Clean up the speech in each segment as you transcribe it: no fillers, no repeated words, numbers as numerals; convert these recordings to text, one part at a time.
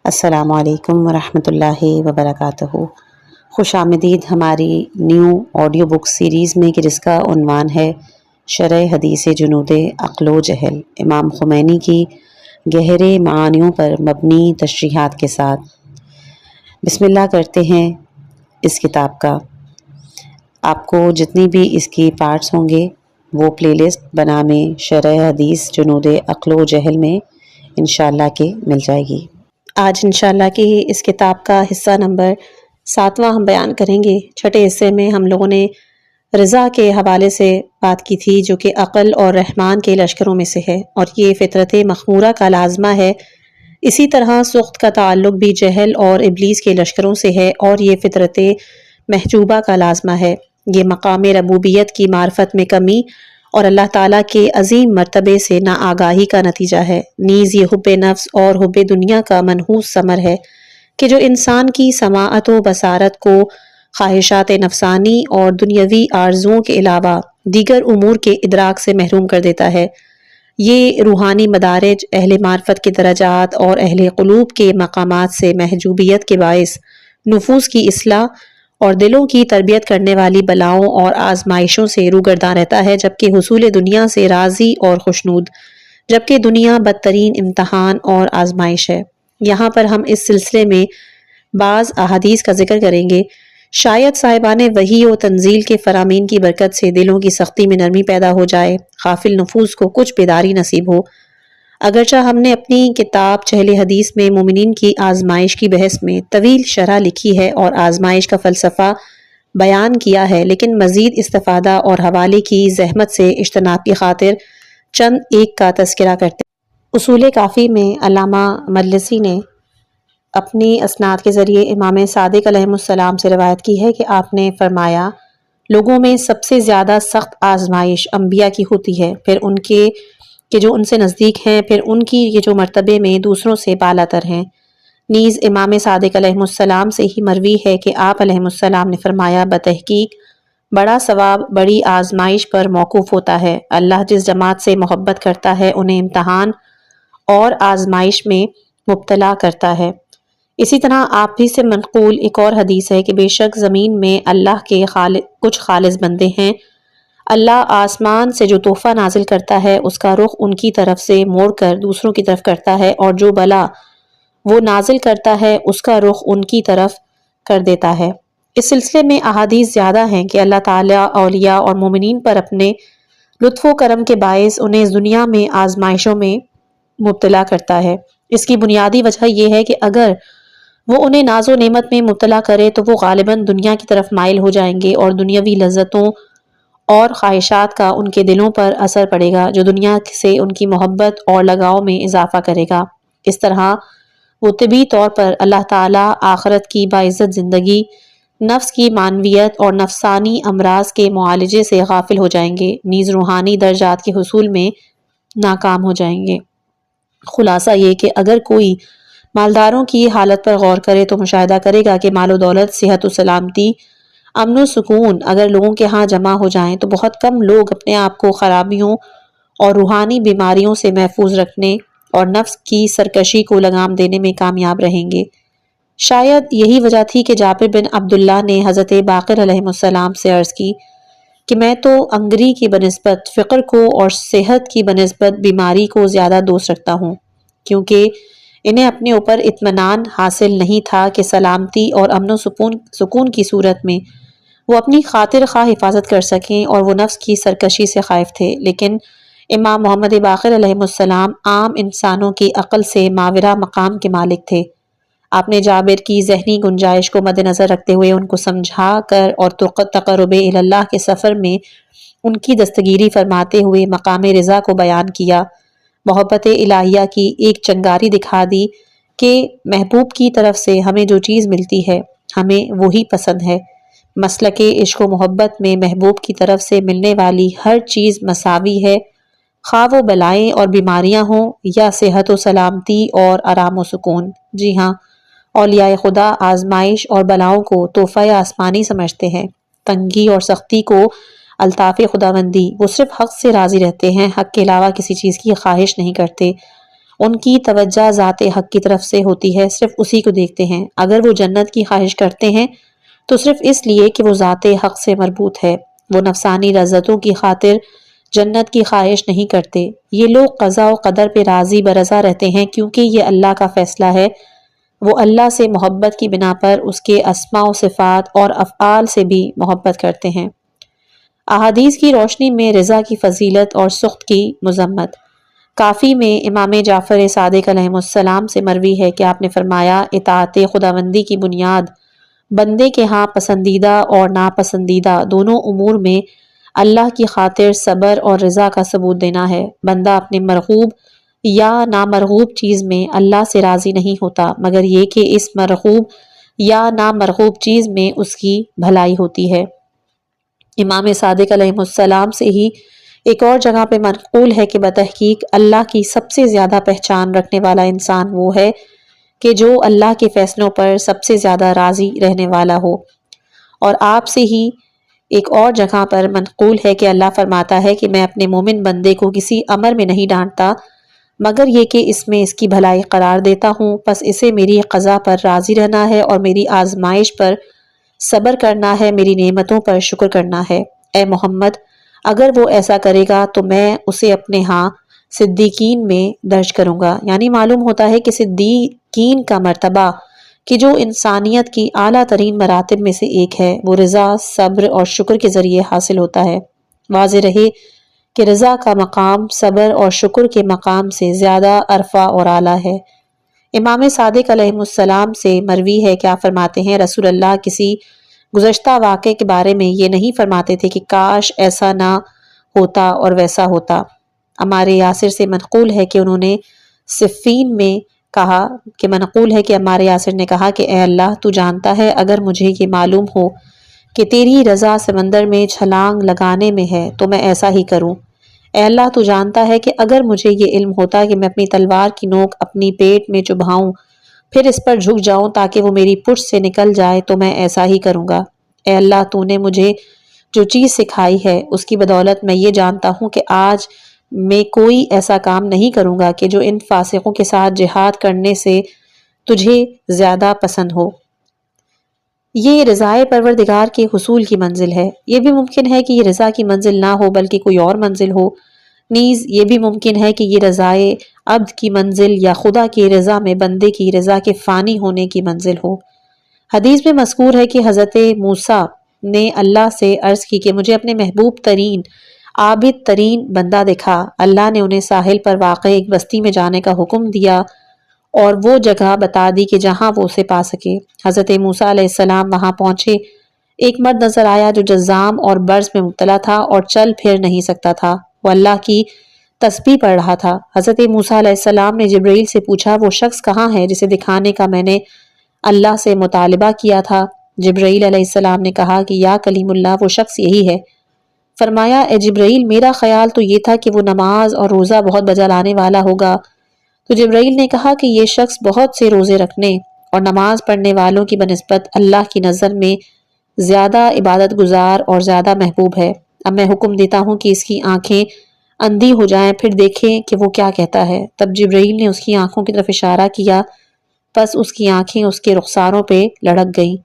السلام علیکم ورحمۃ اللہ وبرکاتہ۔ خوش آمدید ہماری نیو آڈیو بک سیریز میں کہ جس کا عنوان ہے شرح حدیث جنود عقل و جہل، امام خمینی کی گہرے معانیوں پر مبنی تشریحات کے ساتھ۔ بسم اللہ کرتے ہیں اس کتاب کا۔ آپ کو جتنی بھی اس کی پارٹس ہوں گے وہ پلے لسٹ بنا میں شرح حدیث جنود عقل و جہل میں انشاءاللہ کے مل جائے گی۔ آج انشاءاللہ کی اس کتاب کا حصہ نمبر 7واں ہم بیان کریں گے۔ چھٹے حصے میں ہم لوگوں نے رضا کے حوالے سے بات کی تھی، جو کہ عقل اور رحمان کے لشکروں میں سے ہے اور یہ فطرت مخمورہ کا لازمہ ہے۔ اسی طرح سخط کا تعلق بھی جہل اور ابلیس کے لشکروں سے ہے اور یہ فطرت محجوبہ کا لازمہ ہے۔ یہ مقام ربوبیت کی معرفت میں کمی اور اللہ تعالیٰ کے عظیم مرتبے سے ناآگاہی کا نتیجہ ہے۔ نیز یہ حب نفس اور حب دنیا کا منحوس ثمر ہے کہ جو انسان کی سماعت و بصارت کو خواہشات نفسانی اور دنیاوی آرزوؤں کے علاوہ دیگر امور کے ادراک سے محروم کر دیتا ہے۔ یہ روحانی مدارج، اہل معرفت کے درجات اور اہل قلوب کے مقامات سے محجوبیت کے باعث نفوس کی اصلاح اور دلوں کی تربیت کرنے والی بلاؤں اور آزمائشوں سے روگرداں رہتا ہے، جبکہ حصول دنیا سے راضی اور خوشنود، جبکہ دنیا بدترین امتحان اور آزمائش ہے۔ یہاں پر ہم اس سلسلے میں بعض احادیث کا ذکر کریں گے۔ شاید صاحبان وحی و تنزیل کے فرامین کی برکت سے دلوں کی سختی میں نرمی پیدا ہو جائے، غافل نفوس کو کچھ بیداری نصیب ہو۔ اگرچہ ہم نے اپنی کتاب چہل حدیث میں مومنین کی آزمائش کی بحث میں طویل شرح لکھی ہے اور آزمائش کا فلسفہ بیان کیا ہے، لیکن مزید استفادہ اور حوالے کی زحمت سے اجتناب کی خاطر چند ایک کا تذکرہ کرتے ہیں۔ اصول کافی میں علامہ مجلسی نے اپنی اسناد کے ذریعے امام صادق علیہ السلام سے روایت کی ہے کہ آپ نے فرمایا، لوگوں میں سب سے زیادہ سخت آزمائش انبیاء کی ہوتی ہے، پھر ان کے کہ جو ان سے نزدیک ہیں، پھر ان کی یہ جو مرتبے میں دوسروں سے بالا تر ہیں۔ نیز امام صادق علیہ السلام سے ہی مروی ہے کہ آپ علیہ السلام نے فرمایا، بتحقیق بڑا ثواب بڑی آزمائش پر موقوف ہوتا ہے۔ اللہ جس جماعت سے محبت کرتا ہے انہیں امتحان اور آزمائش میں مبتلا کرتا ہے۔ اسی طرح آپ بھی سے منقول ایک اور حدیث ہے کہ بے شک زمین میں اللہ کے کچھ خالص بندے ہیں، اللہ آسمان سے جو تحفہ نازل کرتا ہے اس کا رخ ان کی طرف سے موڑ کر دوسروں کی طرف کرتا ہے، اور جو بلا وہ نازل کرتا ہے اس کا رخ ان کی طرف کر دیتا ہے۔ اس سلسلے میں احادیث زیادہ ہیں کہ اللہ تعالیٰ اولیاء اور مومنین پر اپنے لطف و کرم کے باعث انہیں اس دنیا میں آزمائشوں میں مبتلا کرتا ہے۔ اس کی بنیادی وجہ یہ ہے کہ اگر وہ انہیں ناز و نعمت میں مبتلا کرے تو وہ غالباً دنیا کی طرف مائل ہو جائیں گے اور دنیاوی لذتوں اور خواہشات کا ان کے دلوں پر اثر پڑے گا، جو دنیا سے ان کی محبت اور لگاؤ میں اضافہ کرے گا۔ اس طرح وہ طبعی طور پر اللہ تعالیٰ آخرت کی باعزت زندگی، نفس کی معنویت اور نفسانی امراض کے معالجے سے غافل ہو جائیں گے، نیز روحانی درجات کے حصول میں ناکام ہو جائیں گے۔ خلاصہ یہ کہ اگر کوئی مالداروں کی حالت پر غور کرے تو مشاہدہ کرے گا کہ مال و دولت، صحت و سلامتی، امن و سکون اگر لوگوں کے ہاں جمع ہو جائیں تو بہت کم لوگ اپنے آپ کو خرابیوں اور روحانی بیماریوں سے محفوظ رکھنے اور نفس کی سرکشی کو لگام دینے میں کامیاب رہیں گے۔ شاید یہی وجہ تھی کہ جابر بن عبداللہ نے حضرت باقر علیہ السلام سے عرض کی کہ میں تو انگری کی بنسبت فقر کو اور صحت کی بنسبت بیماری کو زیادہ دوست رکھتا ہوں، کیونکہ انہیں اپنے اوپر اطمینان حاصل نہیں تھا کہ سلامتی اور امن و سکون کی صورت میں وہ اپنی خاطر خواہ حفاظت کر سکیں، اور وہ نفس کی سرکشی سے خائف تھے۔ لیکن امام محمد باقر علیہ السلام عام انسانوں کی عقل سے ماورا مقام کے مالک تھے۔ آپ نے جابر کی ذہنی گنجائش کو مد نظر رکھتے ہوئے ان کو سمجھا کر اور تقرب اللہ کے سفر میں ان کی دستگیری فرماتے ہوئے مقام رضا کو بیان کیا، محبت الہیہ کی ایک چنگاری دکھا دی کہ محبوب کی طرف سے ہمیں جو چیز ملتی ہے ہمیں وہی پسند ہے۔ مسلک عشق و محبت میں محبوب کی طرف سے ملنے والی ہر چیز مساوی ہے، خواہ وہ بلائیں اور بیماریاں ہوں یا صحت و سلامتی اور آرام و سکون۔ جی ہاں، اولیاء خدا آزمائش اور بلاؤں کو تحفہ آسمانی سمجھتے ہیں، تنگی اور سختی کو الطاف خداوندی۔ وہ صرف حق سے راضی رہتے ہیں، حق کے علاوہ کسی چیز کی خواہش نہیں کرتے ان کی توجہ ذات حق کی طرف سے ہوتی ہے، صرف اسی کو دیکھتے ہیں۔ اگر وہ جنت کی خواہش کرتے ہیں تو صرف اس لیے کہ وہ ذات حق سے مربوط ہے، وہ نفسانی لذتوں کی خاطر جنت کی خواہش نہیں کرتے۔ یہ لوگ قضاء و قدر پہ راضی برضا رہتے ہیں کیونکہ یہ اللہ کا فیصلہ ہے۔ وہ اللہ سے محبت کی بنا پر اس کے اسماء و صفات اور افعال سے بھی محبت کرتے ہیں۔ احادیث کی روشنی میں رضا کی فضیلت اور سخط کی مذمت۔ کافی میں امام جعفر صادق علیہ السلام سے مروی ہے کہ آپ نے فرمایا، اطاعت خداوندی کی بنیاد بندے کے ہاں پسندیدہ اور ناپسندیدہ دونوں امور میں اللہ کی خاطر صبر اور رضا کا ثبوت دینا ہے۔ بندہ اپنے مرغوب یا نامرغوب چیز میں اللہ سے راضی نہیں ہوتا مگر یہ کہ اس مرغوب یا نامرغوب چیز میں اس کی بھلائی ہوتی ہے۔ امام صادق علیہ السلام سے ہی ایک اور جگہ پہ منقول ہے کہ بتحقیق اللہ کی سب سے زیادہ پہچان رکھنے والا انسان وہ ہے کہ جو اللہ کے فیصلوں پر سب سے زیادہ راضی رہنے والا ہو۔ اور آپ سے ہی ایک اور جگہ پر منقول ہے کہ اللہ فرماتا ہے کہ میں اپنے مومن بندے کو کسی امر میں نہیں ڈانٹتا مگر یہ کہ اس میں اس کی بھلائی قرار دیتا ہوں، پس اسے میری قضا پر راضی رہنا ہے اور میری آزمائش پر صبر کرنا ہے، میری نعمتوں پر شکر کرنا ہے۔ اے محمد، اگر وہ ایسا کرے گا تو میں اسے اپنے ہاں صدیقین میں درج کروں گا۔ یعنی معلوم ہوتا ہے کہ صدیقین کا مرتبہ کہ جو انسانیت کی اعلیٰ ترین مراتب میں سے ایک ہے، وہ رضا، صبر اور شکر کے ذریعے حاصل ہوتا ہے۔ واضح رہے کہ رضا کا مقام صبر اور شکر کے مقام سے زیادہ عرفہ اور اعلیٰ ہے۔ امام صادق علیہ السلام سے مروی ہے کہ آپ فرماتے ہیں، رسول اللہ کسی گزشتہ واقعے کے بارے میں یہ نہیں فرماتے تھے کہ کاش ایسا نہ ہوتا اور ویسا ہوتا۔ عمار یاسر سے منقول ہے کہ انہوں نے صفین میں کہا کہ منقول ہے کہ عمار یاسر نے کہا کہ اے اللہ، تو جانتا ہے اگر مجھے یہ معلوم ہو کہ تیری رضا سمندر میں چھلانگ لگانے میں ہے تو میں ایسا ہی کروں۔ اے اللہ، تو جانتا ہے کہ اگر مجھے یہ علم ہوتا کہ میں اپنی تلوار کی نوک اپنی پیٹ میں چبھاؤں پھر اس پر جھک جاؤں تاکہ وہ میری پشت سے نکل جائے تو میں ایسا ہی کروں گا۔ اے اللہ، تو نے مجھے جو چیز سکھائی ہے اس کی بدولت میں یہ جانتا ہوں کہ آج میں کوئی ایسا کام نہیں کروں گا کہ جو ان فاسقوں کے ساتھ جہاد کرنے سے تجھے زیادہ پسند ہو۔ یہ رضائے پروردگار کے حصول کی منزل ہے۔ یہ بھی ممکن ہے کہ یہ رضا کی منزل نہ ہو بلکہ کوئی اور منزل ہو۔ نیز یہ بھی ممکن ہے کہ یہ رضائے عبد کی منزل یا خدا کی رضا میں بندے کی رضا کے فانی ہونے کی منزل ہو۔ حدیث میں مذکور ہے کہ حضرت موسیٰ نے اللہ سے عرض کی کہ مجھے اپنے محبوب ترین عابد ترین بندہ دکھا۔ اللہ نے انہیں ساحل پر واقع ایک بستی میں جانے کا حکم دیا اور وہ جگہ بتا دی کہ جہاں وہ اسے پا سکے۔ حضرت موسیٰ علیہ السلام وہاں پہنچے۔ ایک مرد نظر آیا جو جذام اور برز میں مبتلا تھا اور چل پھر نہیں سکتا تھا۔ وہ اللہ کی تسبیح پڑھ رہا تھا۔ حضرت موسیٰ علیہ السلام نے جبرائیل سے پوچھا، وہ شخص کہاں ہے جسے دکھانے کا میں نے اللہ سے مطالبہ کیا تھا؟ جبرائیل علیہ السلام نے کہا کہ یا کلیم اللہ، وہ شخص یہی ہے۔ فرمایا، اے جبرائیل، میرا خیال تو یہ تھا کہ وہ نماز اور روزہ بہت بجا لانے والا ہوگا۔ تو جبرائیل نے کہا کہ یہ شخص بہت سے روزے رکھنے اور نماز پڑھنے والوں کی بنسبت اللہ کی نظر میں زیادہ عبادت گزار اور زیادہ محبوب ہے۔ اب میں حکم دیتا ہوں کہ اس کی آنکھیں اندھی ہو جائیں، پھر دیکھیں کہ وہ کیا کہتا ہے۔ تب جبرائیل نے اس کی آنکھوں کی طرف اشارہ کیا، پس اس کی آنکھیں اس کے رخساروں پہ لڑک گئیں۔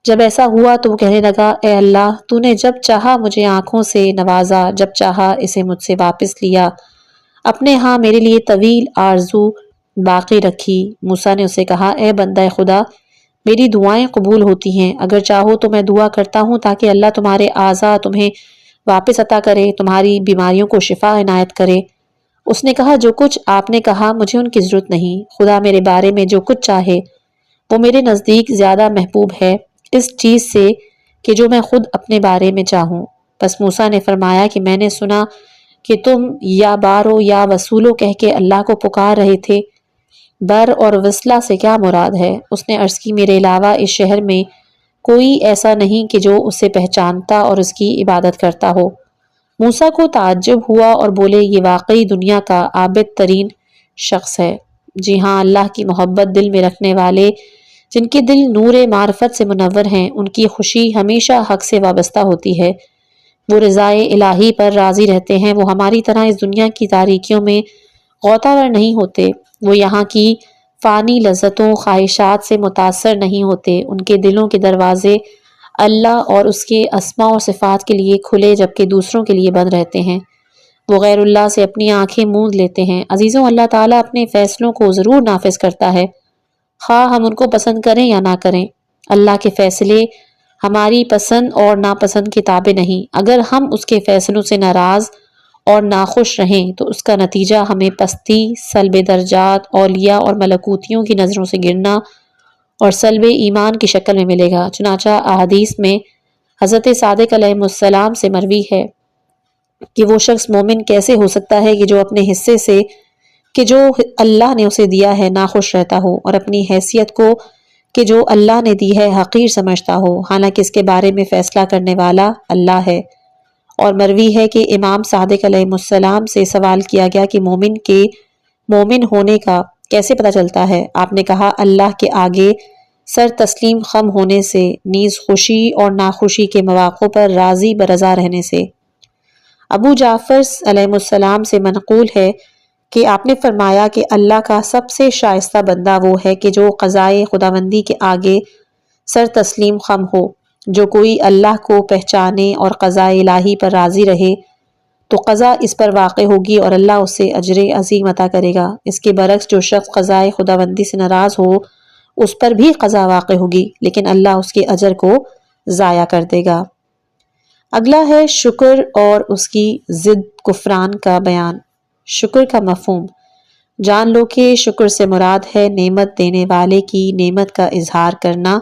جب ایسا ہوا تو وہ کہنے لگا، اے اللہ، تو نے جب چاہا مجھے آنکھوں سے نوازا، جب چاہا اسے مجھ سے واپس لیا، اپنے ہاں میرے لیے طویل آرزو باقی رکھی۔ موسیٰ نے اسے کہا، اے بندہ خدا، میری دعائیں قبول ہوتی ہیں، اگر چاہو تو میں دعا کرتا ہوں تاکہ اللہ تمہارے اعضاء تمہیں واپس عطا کرے، تمہاری بیماریوں کو شفا عنایت کرے۔ اس نے کہا، جو کچھ آپ نے کہا مجھے ان کی ضرورت نہیں، خدا میرے بارے میں جو کچھ چاہے وہ میرے نزدیک زیادہ محبوب ہے اس چیز سے کہ جو میں خود اپنے بارے میں چاہوں۔ پس موسیٰ نے فرمایا کہ میں نے سنا کہ تم یا بارو یا وصولو کہہ کے اللہ کو پکار رہے تھے، بر اور وصلہ سے کیا مراد ہے؟ اس نے عرض کی، میرے علاوہ اس شہر میں کوئی ایسا نہیں کہ جو اسے پہچانتا اور اس کی عبادت کرتا ہو۔ موسیٰ کو تعجب ہوا اور بولے، یہ واقعی دنیا کا عابد ترین شخص ہے۔ جی ہاں، اللہ کی محبت دل میں رکھنے والے جن کے دل نور معرفت سے منور ہیں، ان کی خوشی ہمیشہ حق سے وابستہ ہوتی ہے۔ وہ رضائے الہی پر راضی رہتے ہیں، وہ ہماری طرح اس دنیا کی تاریکیوں میں غوطہ ور نہیں ہوتے۔ وہ یہاں کی فانی لذتوں خواہشات سے متاثر نہیں ہوتے، ان کے دلوں کے دروازے اللہ اور اس کے اسماء اور صفات کے لیے کھلے جبکہ دوسروں کے لیے بند رہتے ہیں۔ وہ غیر اللہ سے اپنی آنکھیں موند لیتے ہیں۔ عزیزوں، اللہ تعالیٰ اپنے فیصلوں کو ضرور نافذ کرتا ہے، خواہ ہم ان کو پسند کریں یا نہ کریں۔ اللہ کے فیصلے ہماری پسند اور ناپسند کے تابع نہیں۔ اگر ہم اس کے فیصلوں سے ناراض اور ناخوش رہیں تو اس کا نتیجہ ہمیں پستی، سلب درجات، اولیاء اور ملکوتیوں کی نظروں سے گرنا اور سلب ایمان کی شکل میں ملے گا۔ چنانچہ احادیث میں حضرت صادق علیہ السلام سے مروی ہے کہ وہ شخص مومن کیسے ہو سکتا ہے کہ جو اپنے حصے سے کہ جو اللہ نے اسے دیا ہے ناخوش رہتا ہو، اور اپنی حیثیت کو کہ جو اللہ نے دی ہے حقیر سمجھتا ہو، حالانکہ اس کے بارے میں فیصلہ کرنے والا اللہ ہے۔ اور مروی ہے کہ امام صادق علیہ السلام سے سوال کیا گیا کہ مومن کے مومن ہونے کا کیسے پتہ چلتا ہے؟ آپ نے کہا، اللہ کے آگے سر تسلیم خم ہونے سے، نیز خوشی اور ناخوشی کے مواقع پر راضی برضا رہنے سے۔ ابو جعفر علیہ السلام سے منقول ہے کہ آپ نے فرمایا کہ اللہ کا سب سے شائستہ بندہ وہ ہے کہ جو قضائے خداوندی کے آگے سر تسلیم خم ہو۔ جو کوئی اللہ کو پہچانے اور قضائے الہی پر راضی رہے تو قضا اس پر واقع ہوگی اور اللہ اسے اجر عظیم عطا کرے گا۔ اس کے برعکس جو شخص قضائے خداوندی سے ناراض ہو اس پر بھی قضا واقع ہوگی، لیکن اللہ اس کے اجر کو ضائع کر دے گا۔ اگلا ہے شکر اور اس کی ضد کفران کا بیان۔ شکر کا مفہوم۔ جان لو کہ شکر سے مراد ہے نعمت دینے والے کی نعمت کا اظہار کرنا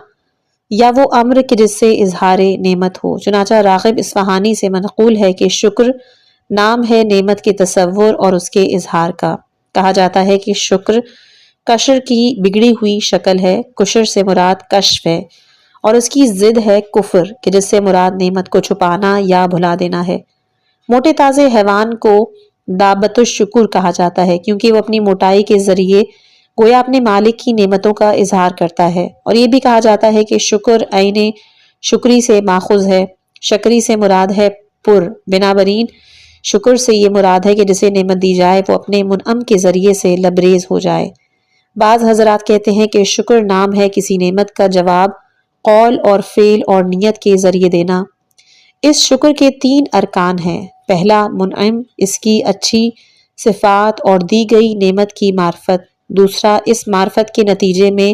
یا وہ امر کہ جس سے اظہار نعمت ہو۔ چنانچہ راغب اصفہانی سے منقول ہے کہ شکر نام ہے نعمت کے تصور اور اس کے اظہار کا۔ کہا جاتا ہے کہ شکر کشر کی بگڑی ہوئی شکل ہے۔ کشر سے مراد کشف ہے اور اس کی ضد ہے کفر کہ جس سے مراد نعمت کو چھپانا یا بھلا دینا ہے۔ موٹے تازے حیوان کو دابت الشکر کہا جاتا ہے کیونکہ وہ اپنی موٹائی کے ذریعے گویا اپنے مالک کی نعمتوں کا اظہار کرتا ہے۔ اور یہ بھی کہا جاتا ہے کہ شکر عین شکری سے ماخوذ ہے، شکری سے مراد ہے پر، بنابراین شکر سے یہ مراد ہے کہ جسے نعمت دی جائے وہ اپنے منعم کے ذریعے سے لبریز ہو جائے۔ بعض حضرات کہتے ہیں کہ شکر نام ہے کسی نعمت کا جواب قول اور فعل اور نیت کے ذریعے دینا۔ اس شکر کے 3 ارکان ہیں۔ پہلا، منعم، اس کی اچھی صفات اور دی گئی نعمت کی معرفت۔ دوسرا، اس معرفت کے نتیجے میں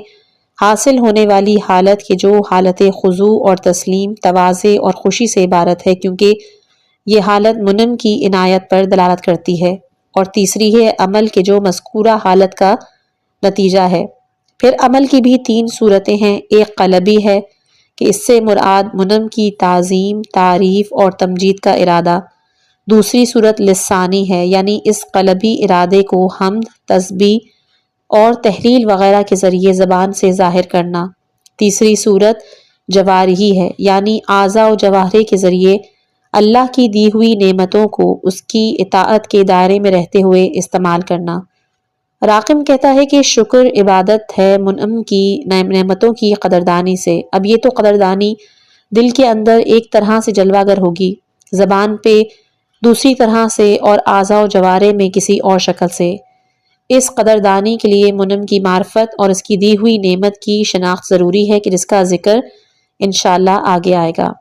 حاصل ہونے والی حالت کہ جو حالت خضوع اور تسلیم، تواضع اور خوشی سے عبارت ہے کیونکہ یہ حالت منعم کی عنایت پر دلالت کرتی ہے۔ اور تیسری ہے عمل کہ جو مذکورہ حالت کا نتیجہ ہے۔ پھر عمل کی بھی 3 صورتیں ہیں۔ ایک قلبی ہے کہ اس سے مراد منعم کی تعظیم، تعریف اور تمجید کا ارادہ۔ دوسری صورت لسانی ہے، یعنی اس قلبی ارادے کو حمد، تسبیح اور تحلیل وغیرہ کے ذریعے زبان سے ظاہر کرنا۔ تیسری صورت جوارحی ہے، یعنی اعضاء و جوارح کے ذریعے اللہ کی دی ہوئی نعمتوں کو اس کی اطاعت کے دائرے میں رہتے ہوئے استعمال کرنا۔ راقم کہتا ہے کہ شکر عبادت ہے منعم کی نعمتوں کی قدردانی سے۔ اب یہ تو قدردانی دل کے اندر ایک طرح سے جلوہ گر ہوگی، زبان پہ دوسری طرح سے اور اعضاء و جوارح میں کسی اور شکل سے۔ اس قدردانی کے لیے منعم کی معرفت اور اس کی دی ہوئی نعمت کی شناخت ضروری ہے کہ جس کا ذکر انشاءاللہ آگے آئے گا۔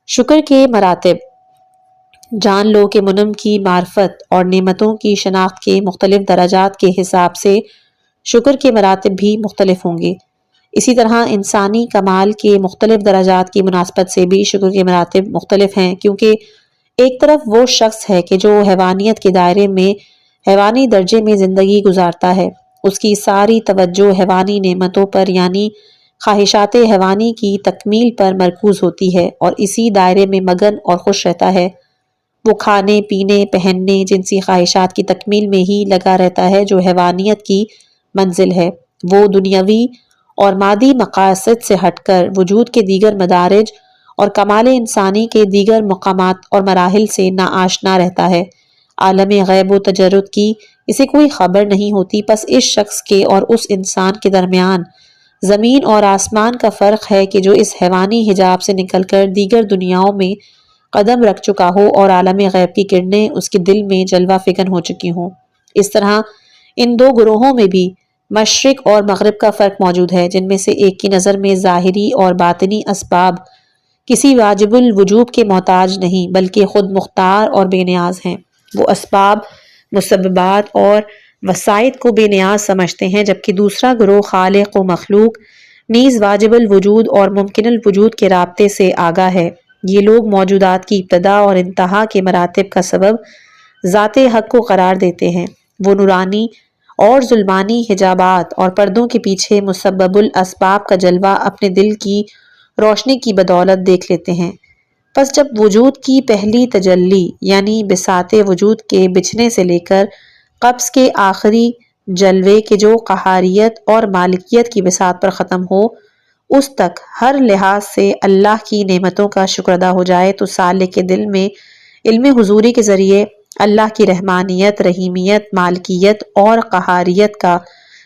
شکر کے مراتب۔ جان لو کہ منعم کی معرفت اور نعمتوں کی شناخت کے مختلف درجات کے حساب سے شکر کے مراتب بھی مختلف ہوں گے۔ اسی طرح انسانی کمال کے مختلف درجات کی مناسبت سے بھی شکر کے مراتب مختلف ہیں، کیونکہ ایک طرف وہ شخص ہے کہ جو حیوانیت کے دائرے میں حیوانی درجے میں زندگی گزارتا ہے، اس کی ساری توجہ حیوانی نعمتوں پر یعنی خواہشات حیوانی کی تکمیل پر مرکوز ہوتی ہے اور اسی دائرے میں مگن اور خوش رہتا ہے۔ وہ کھانے، پینے، پہننے، جنسی خواہشات کی تکمیل میں ہی لگا رہتا ہے جو حیوانیت کی منزل ہے۔ وہ دنیاوی اور مادی مقاصد سے ہٹ کر وجود کے دیگر مدارج اور کمال انسانی کے دیگر مقامات اور مراحل سے ناآشنا رہتا ہے۔ عالم غیب و تجرد کی اسے کوئی خبر نہیں ہوتی، پس اس شخص کے اور اس انسان کے درمیان زمین اور آسمان کا فرق ہے کہ جو اس حیوانی حجاب سے نکل کر دیگر دنیاؤں میں قدم رکھ چکا ہو اور عالم غیب کی کرنیں اس کے دل میں جلوہ فکن ہو چکی ہوں۔ اس طرح ان دو گروہوں میں بھی مشرق اور مغرب کا فرق موجود ہے، جن میں سے ایک کی نظر میں ظاہری اور باطنی اسباب کسی واجب الوجوب کے محتاج نہیں بلکہ خود مختار اور بے نیاز ہیں۔ وہ اسباب، مسببات اور وسائط کو بے نیاز سمجھتے ہیں، جبکہ دوسرا گروہ خالق و مخلوق نیز واجب الوجود اور ممکن الوجود کے رابطے سے آگاہ ہے۔ یہ لوگ موجودات کی ابتدا اور انتہا کے مراتب کا سبب ذات حق کو قرار دیتے ہیں۔ وہ نورانی اور ظلمانی حجابات اور پردوں کے پیچھے مسبب الاسباب کا جلوہ اپنے دل کی روشنی کی بدولت دیکھ لیتے ہیں۔ پس جب وجود کی پہلی تجلی یعنی بساط وجود کے بچھنے سے لے کر قبض کے آخری جلوے کے جو قہاریت اور مالکیت کی بساط پر ختم ہو، اس تک ہر لحاظ سے اللہ کی نعمتوں کا شکر ادا ہو جائے تو سالک کے دل میں علم حضوری کے ذریعے اللہ کی رحمانیت، رحیمیت، مالکیت اور قہاریت کا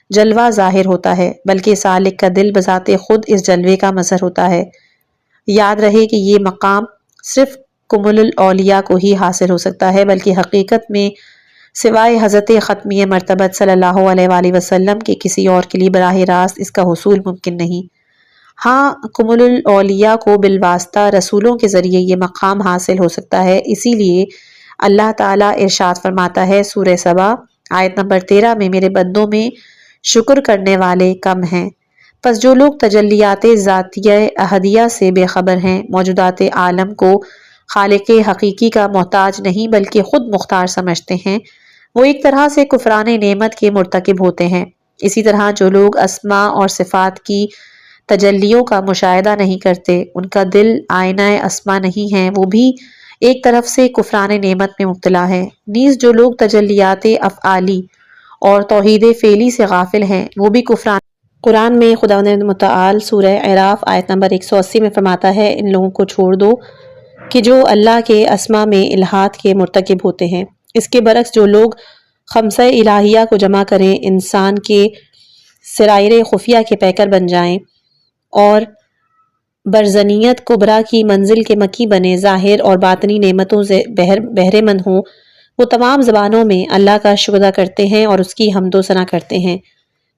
جلوہ ظاہر ہوتا ہے، بلکہ سالک کا دل بذات خود اس جلوے کا مظہر ہوتا ہے۔ یاد رہے کہ یہ مقام صرف کمل الاولیاء کو ہی حاصل ہو سکتا ہے، بلکہ حقیقت میں سوائے حضرت ختمیہ مرتبت صلی اللہ علیہ وآلہ وسلم کے کسی اور کے لیے براہ راست اس کا حصول ممکن نہیں۔ ہاں، کمل الاولیاء کو بالواسطہ رسولوں کے ذریعے یہ مقام حاصل ہو سکتا ہے۔ اسی لیے اللہ تعالیٰ ارشاد فرماتا ہے سورہ سبا آیت نمبر 13 میں، میرے بندوں میں شکر کرنے والے کم ہیں۔ پس جو لوگ تجلیات ذاتیہ احدیہ سے بے خبر ہیں، موجودات عالم کو خالق حقیقی کا محتاج نہیں بلکہ خود مختار سمجھتے ہیں، وہ ایک طرح سے کفران نعمت کے مرتکب ہوتے ہیں۔ اسی طرح جو لوگ اسماء اور صفات کی تجلیوں کا مشاہدہ نہیں کرتے، ان کا دل آئینہ اسماء نہیں ہے، وہ بھی ایک طرف سے کفران نعمت میں مبتلا ہے۔ نیز جو لوگ تجلیات افعالی اور توحید فعلی سے غافل ہیں، وہ بھی کفران۔ قرآن میں خداوند متعال سورہ اعراف آیت نمبر 180 میں فرماتا ہے، ان لوگوں کو چھوڑ دو کہ جو اللہ کے اسماء میں الحاد کے مرتکب ہوتے ہیں۔ اس کے برعکس جو لوگ خمسہ الہیہ کو جمع کریں، انسان کے سرائر خفیہ کے پیکر بن جائیں اور برزنیت کبریٰ کی منزل کے مکی بنے، ظاہر اور باطنی نعمتوں سے بہرے مند ہوں، وہ تمام زبانوں میں اللہ کا شکر ادا کرتے ہیں اور اس کی حمد و ثنا کرتے ہیں،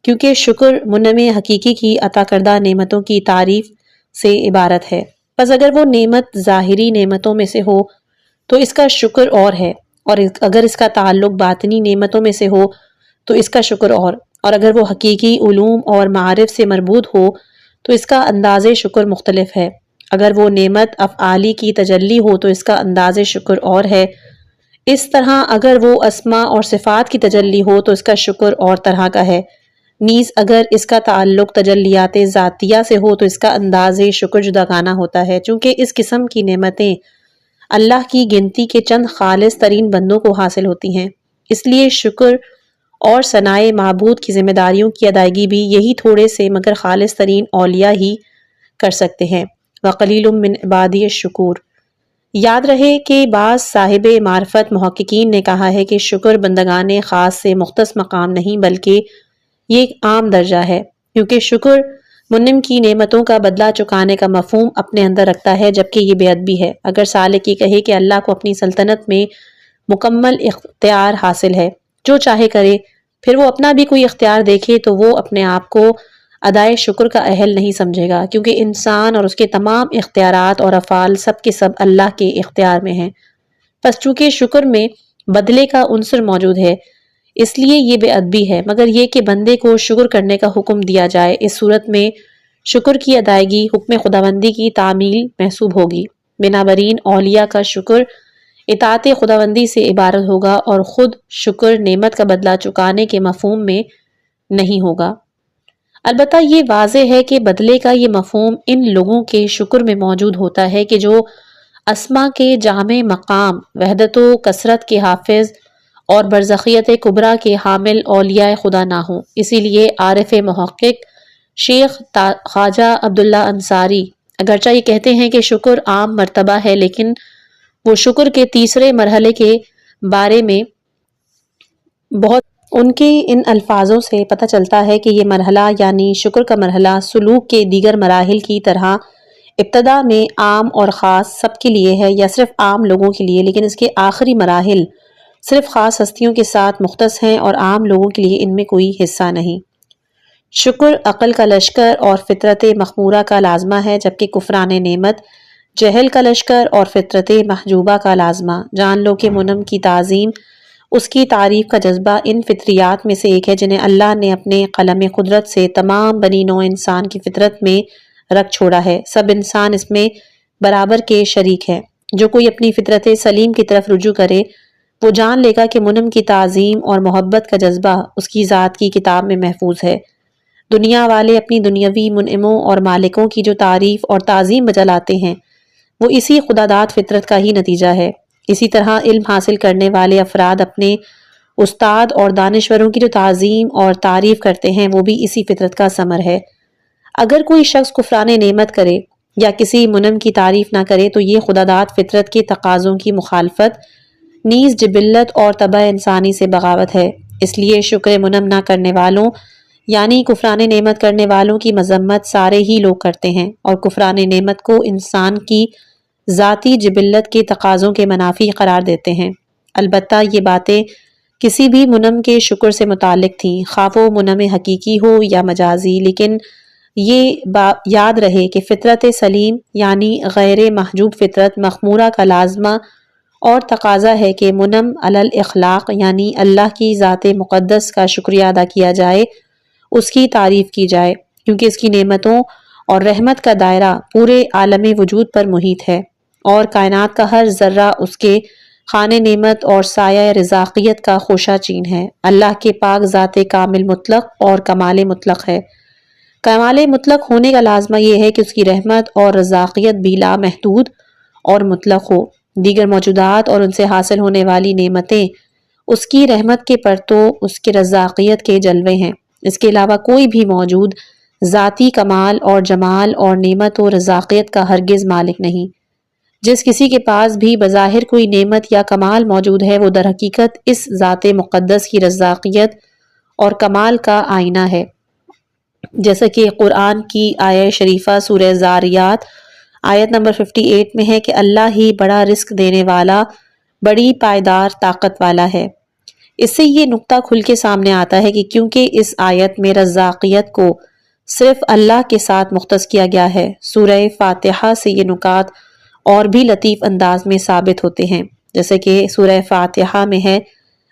کیونکہ شکر منعم حقیقی کی عطا کردہ نعمتوں کی تعریف سے عبارت ہے۔ پس اگر وہ نعمت ظاہری نعمتوں میں سے ہو تو اس کا شکر اور ہے، اور اگر اس کا تعلق باطنی نعمتوں میں سے ہو تو اس کا شکر اور اگر وہ حقیقی علوم اور معارف سے مربوط ہو تو اس کا انداز شکر مختلف ہے۔ اگر وہ نعمت افعالی کی تجلی ہو تو اس کا انداز شکر اور ہے۔ اس طرح اگر وہ اسماء اور صفات کی تجلی ہو تو اس کا شکر اور طرح کا ہے۔ نیز اگر اس کا تعلق تجلیات ذاتیہ سے ہو تو اس کا انداز شکر جداگانہ ہوتا ہے، چونکہ اس قسم کی نعمتیں اللہ کی گنتی کے چند خالص ترین بندوں کو حاصل ہوتی ہیں۔ اس لیے شکر اور ثنائے معبود کی ذمہ داریوں کی ادائیگی بھی یہی تھوڑے سے مگر خالص ترین اولیاء ہی کر سکتے ہیں۔ وَقَلِيلٌ مِّنْ عِبَادِيَ الشُّكُورُ۔ یاد رہے کہ بعض صاحب معرفت محققین نے کہا ہے کہ شکر بندگان خاص سے مختص مقام نہیں بلکہ یہ ایک عام درجہ ہے، کیونکہ شکر منعم کی نعمتوں کا بدلہ چکانے کا مفہوم اپنے اندر رکھتا ہے، جبکہ یہ بے ادبی ہے اگر سالک یہ کہے کہ اللہ کو اپنی سلطنت میں مکمل اختیار حاصل ہے، جو چاہے کرے، پھر وہ اپنا بھی کوئی اختیار دیکھے تو وہ اپنے آپ کو ادائے شکر کا اہل نہیں سمجھے گا، کیونکہ انسان اور اس کے تمام اختیارات اور افعال سب کے سب اللہ کے اختیار میں ہیں۔ پس چونکہ شکر میں بدلے کا عنصر موجود ہے، اس لیے یہ بے ادبی ہے، مگر یہ کہ بندے کو شکر کرنے کا حکم دیا جائے، اس صورت میں شکر کی ادائیگی حکم خداوندی کی تعمیل محسوب ہوگی۔ بنابراین اولیاء کا شکر اطاعت خداوندی سے عبارت ہوگا اور خود شکر نعمت کا بدلہ چکانے کے مفہوم میں نہیں ہوگا۔ البتہ یہ واضح ہے کہ بدلے کا یہ مفہوم ان لوگوں کے شکر میں موجود ہوتا ہے کہ جو اسماء کے جامع مقام، وحدت و کثرت کے حافظ اور برزخیت کبریٰ کے حامل اولیاء خدا نہ ہوں۔ اسی لیے عارف محقق شیخ خواجہ عبداللہ انصاری اگرچہ یہ کہتے ہیں کہ شکر عام مرتبہ ہے، لیکن وہ شکر کے تیسرے مرحلے کے بارے میں بہت ان کے ان الفاظوں سے پتہ چلتا ہے کہ یہ مرحلہ یعنی شکر کا مرحلہ سلوک کے دیگر مراحل کی طرح ابتدا میں عام اور خاص سب کے لیے ہے یا صرف عام لوگوں کے لیے، لیکن اس کے آخری مراحل صرف خاص ہستیوں کے ساتھ مختص ہیں اور عام لوگوں کے لیے ان میں کوئی حصہ نہیں۔ شکر عقل کا لشکر اور فطرت مخمورہ کا لازمہ ہے، جبکہ کفران نعمت جہل کا لشکر اور فطرت محجوبہ کا لازمہ۔ جان لو کہ منعم کی تعظیم، اس کی تعریف کا جذبہ ان فطریات میں سے ایک ہے جنہیں اللہ نے اپنے قلم قدرت سے تمام بنی نوع انسان کی فطرت میں رکھ چھوڑا ہے۔ سب انسان اس میں برابر کے شریک ہے۔ جو کوئی اپنی فطرت سلیم کی طرف رجوع کرے وہ جان لے گا کہ منعم کی تعظیم اور محبت کا جذبہ اس کی ذات کی کتاب میں محفوظ ہے۔ دنیا والے اپنی دنیاوی منعموں اور مالکوں کی جو تعریف اور تعظیم بجا لاتے ہیں وہ اسی خداداد فطرت کا ہی نتیجہ ہے۔ اسی طرح علم حاصل کرنے والے افراد اپنے استاد اور دانشوروں کی جو تعظیم اور تعریف کرتے ہیں وہ بھی اسی فطرت کا ثمر ہے۔ اگر کوئی شخص کفران نعمت کرے یا کسی منعم کی تعریف نہ کرے تو یہ خداداد فطرت کے تقاضوں کی مخالفت، نیز جبلت اور طبع انسانی سے بغاوت ہے۔ اس لیے شکر منعم نہ کرنے والوں یعنی کفران نعمت کرنے والوں کی مذمت سارے ہی لوگ کرتے ہیں، اور کفران نعمت کو انسان کی ذاتی جبلت کے تقاضوں کے منافی قرار دیتے ہیں۔ البتہ یہ باتیں کسی بھی منعم کے شکر سے متعلق تھیں، خواہ وہ منعم حقیقی ہو یا مجازی، لیکن یہ یاد رہے کہ فطرت سلیم یعنی غیر محجوب فطرت مخمورہ کا لازمہ اور تقاضا ہے کہ منعم علی الاخلاق یعنی اللہ کی ذات مقدس کا شکریہ ادا کیا جائے، اس کی تعریف کی جائے، کیونکہ اس کی نعمتوں اور رحمت کا دائرہ پورے عالم وجود پر محیط ہے اور کائنات کا ہر ذرہ اس کے خانِ نعمت اور سایہ رزاقیت کا خوشہ چین ہے۔ اللہ کے پاک ذات کامل مطلق اور کمال مطلق ہے۔ کمال مطلق ہونے کا لازمہ یہ ہے کہ اس کی رحمت اور رزاقیت بھی لا محدود اور مطلق ہو۔ دیگر موجودات اور ان سے حاصل ہونے والی نعمتیں اس کی رحمت کے پرتو، اس کے رزاقیت کے جلوے ہیں۔ اس کے علاوہ کوئی بھی موجود ذاتی کمال اور جمال اور نعمت و رزاقیت کا ہرگز مالک نہیں۔ جس کسی کے پاس بھی بظاہر کوئی نعمت یا کمال موجود ہے وہ در حقیقت اس ذات مقدس کی رزاقیت اور کمال کا آئینہ ہے، جیسا کہ قرآن کی آیہ شریفہ سورہ زاریات آیت نمبر 58 میں ہے کہ اللہ ہی بڑا رزق دینے والا، بڑی پائیدار طاقت والا ہے۔ اس سے یہ نقطہ کھل کے سامنے آتا ہے کہ کیونکہ اس آیت میں رزاقیت کو صرف اللہ کے ساتھ مختص کیا گیا ہے، سورہ فاتحہ سے یہ نکات اور بھی لطیف انداز میں ثابت ہوتے ہیں، جیسے کہ سورہ فاتحہ میں ہے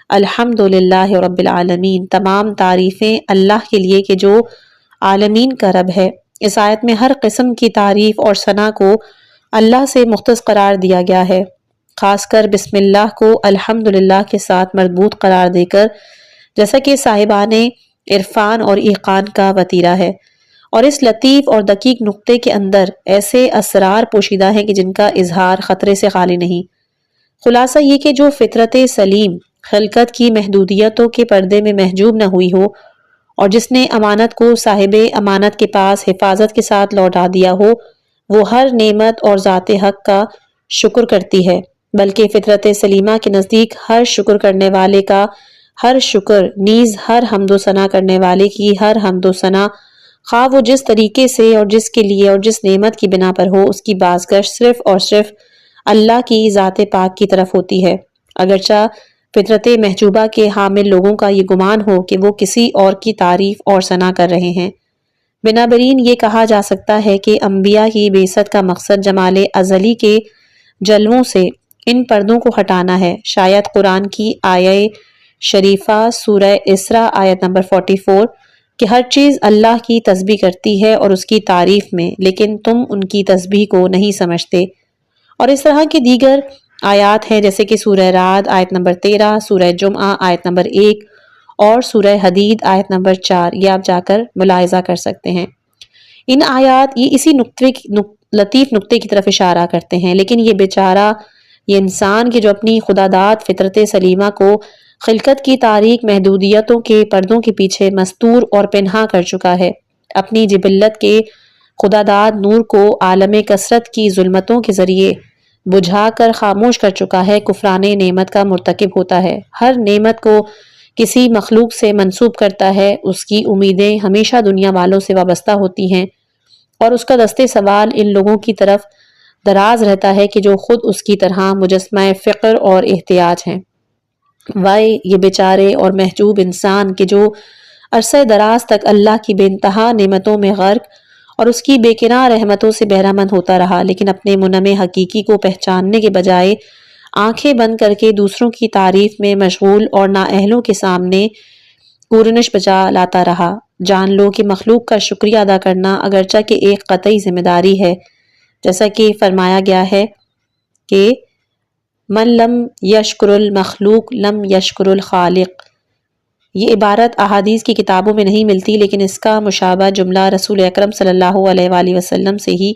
الحمدللہ رب العالمین، تمام تعریفیں اللہ کے لیے کہ جو عالمین کا رب ہے۔ اس آیت میں ہر قسم کی تعریف اور ثنا کو اللہ سے مختص قرار دیا گیا ہے، خاص کر بسم اللہ کو الحمدللہ کے ساتھ مربوط قرار دے کر، جیسا کہ صاحبان عرفان اور ایقان کا وتیرہ ہے۔ اور اس لطیف اور دقیق نقطے کے اندر ایسے اسرار پوشیدہ ہیں کہ جن کا اظہار خطرے سے خالی نہیں۔ خلاصہ یہ کہ جو فطرت سلیم خلقت کی محدودیتوں کے پردے میں محجوب نہ ہوئی ہو اور جس نے امانت کو صاحب امانت کے پاس حفاظت کے ساتھ لوٹا دیا ہو، وہ ہر نعمت اور ذات حق کا شکر کرتی ہے، بلکہ فطرت سلیمہ کے نزدیک ہر شکر کرنے والے کا ہر شکر، نیز ہر حمد و ثنا کرنے والے کی ہر حمد و ثنا، خواہ وہ جس طریقے سے اور جس کے لیے اور جس نعمت کی بنا پر ہو، اس کی بازگشت صرف اور صرف اللہ کی ذات پاک کی طرف ہوتی ہے، اگرچہ فطرت محجوبہ کے حامل لوگوں کا یہ گمان ہو کہ وہ کسی اور کی تعریف اور ثنا کر رہے ہیں۔ بنابراین یہ کہا جا سکتا ہے کہ انبیاء کی بعثت کا مقصد جمال ازلی کے جلووں سے ان پردوں کو ہٹانا ہے۔ شاید قرآن کی آیہ شریفہ سورہ اسراء آیت نمبر 44 کہ ہر چیز اللہ کی تسبیح کرتی ہے اور اس کی تعریف میں، لیکن تم ان کی تسبیح کو نہیں سمجھتے، اور اس طرح کی دیگر آیات ہیں جیسے کہ سورہ رعد آیت نمبر 13، سورہ جمعہ آیت نمبر 1 اور سورہ حدید آیت نمبر 4، یہ آپ جا کر ملاحظہ کر سکتے ہیں۔ ان آیات یہ اسی لطیف نقطے کی طرف اشارہ کرتے ہیں، لیکن یہ بیچارہ، یہ انسان کہ جو اپنی خداداد فطرت سلیمہ کو خلقت کی تاریک محدودیتوں کے پردوں کے پیچھے مستور اور پنہا کر چکا ہے، اپنی جبلت کے خداداد نور کو عالم کثرت کی ظلمتوں کے ذریعے بجھا کر خاموش کر چکا ہے، کفران نعمت کا مرتکب ہوتا ہے، ہر نعمت کو کسی مخلوق سے منسوب کرتا ہے، اس کی امیدیں ہمیشہ دنیا والوں سے وابستہ ہوتی ہیں، اور اس کا دست سوال ان لوگوں کی طرف دراز رہتا ہے کہ جو خود اس کی طرح مجسمہ فقر اور احتیاج ہیں۔ وائے یہ بیچارے اور محجوب انسان کہ جو عرصہ دراز تک اللہ کی بے انتہا نعمتوں میں غرق اور اس کی بے کنار رحمتوں سے بہرہ مند ہوتا رہا، لیکن اپنے منعم حقیقی کو پہچاننے کے بجائے آنکھیں بند کر کے دوسروں کی تعریف میں مشغول اور نااہلوں کے سامنے پورنش بجا لاتا رہا۔ جان لو کہ مخلوق کا شکریہ ادا کرنا اگرچہ کہ ایک قطعی ذمہ داری ہے، جیسا کہ فرمایا گیا ہے کہ من لم یشکر المخلوق لم یشکر الخالق۔ یہ عبارت احادیث کی کتابوں میں نہیں ملتی، لیکن اس کا مشابہ جملہ رسول اکرم صلی اللہ علیہ وآلہ وسلم سے ہی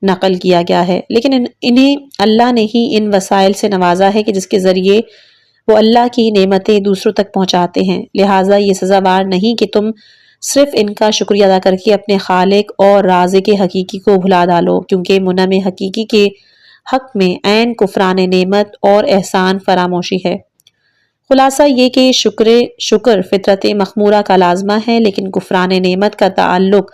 نقل کیا گیا ہے۔ لیکن انہیں اللہ نے ہی ان وسائل سے نوازا ہے کہ جس کے ذریعے وہ اللہ کی نعمتیں دوسروں تک پہنچاتے ہیں، لہٰذا یہ سزاوار نہیں کہ تم صرف ان کا شکریہ ادا کر کے اپنے خالق اور رازق حقیقی کو بھلا ڈالو، کیونکہ منعم حقیقی کے حق میں عین کفران نعمت اور احسان فراموشی ہے۔ خلاصہ یہ کہ شکر فطرت مخمورہ کا لازمہ ہے، لیکن کفران نعمت کا تعلق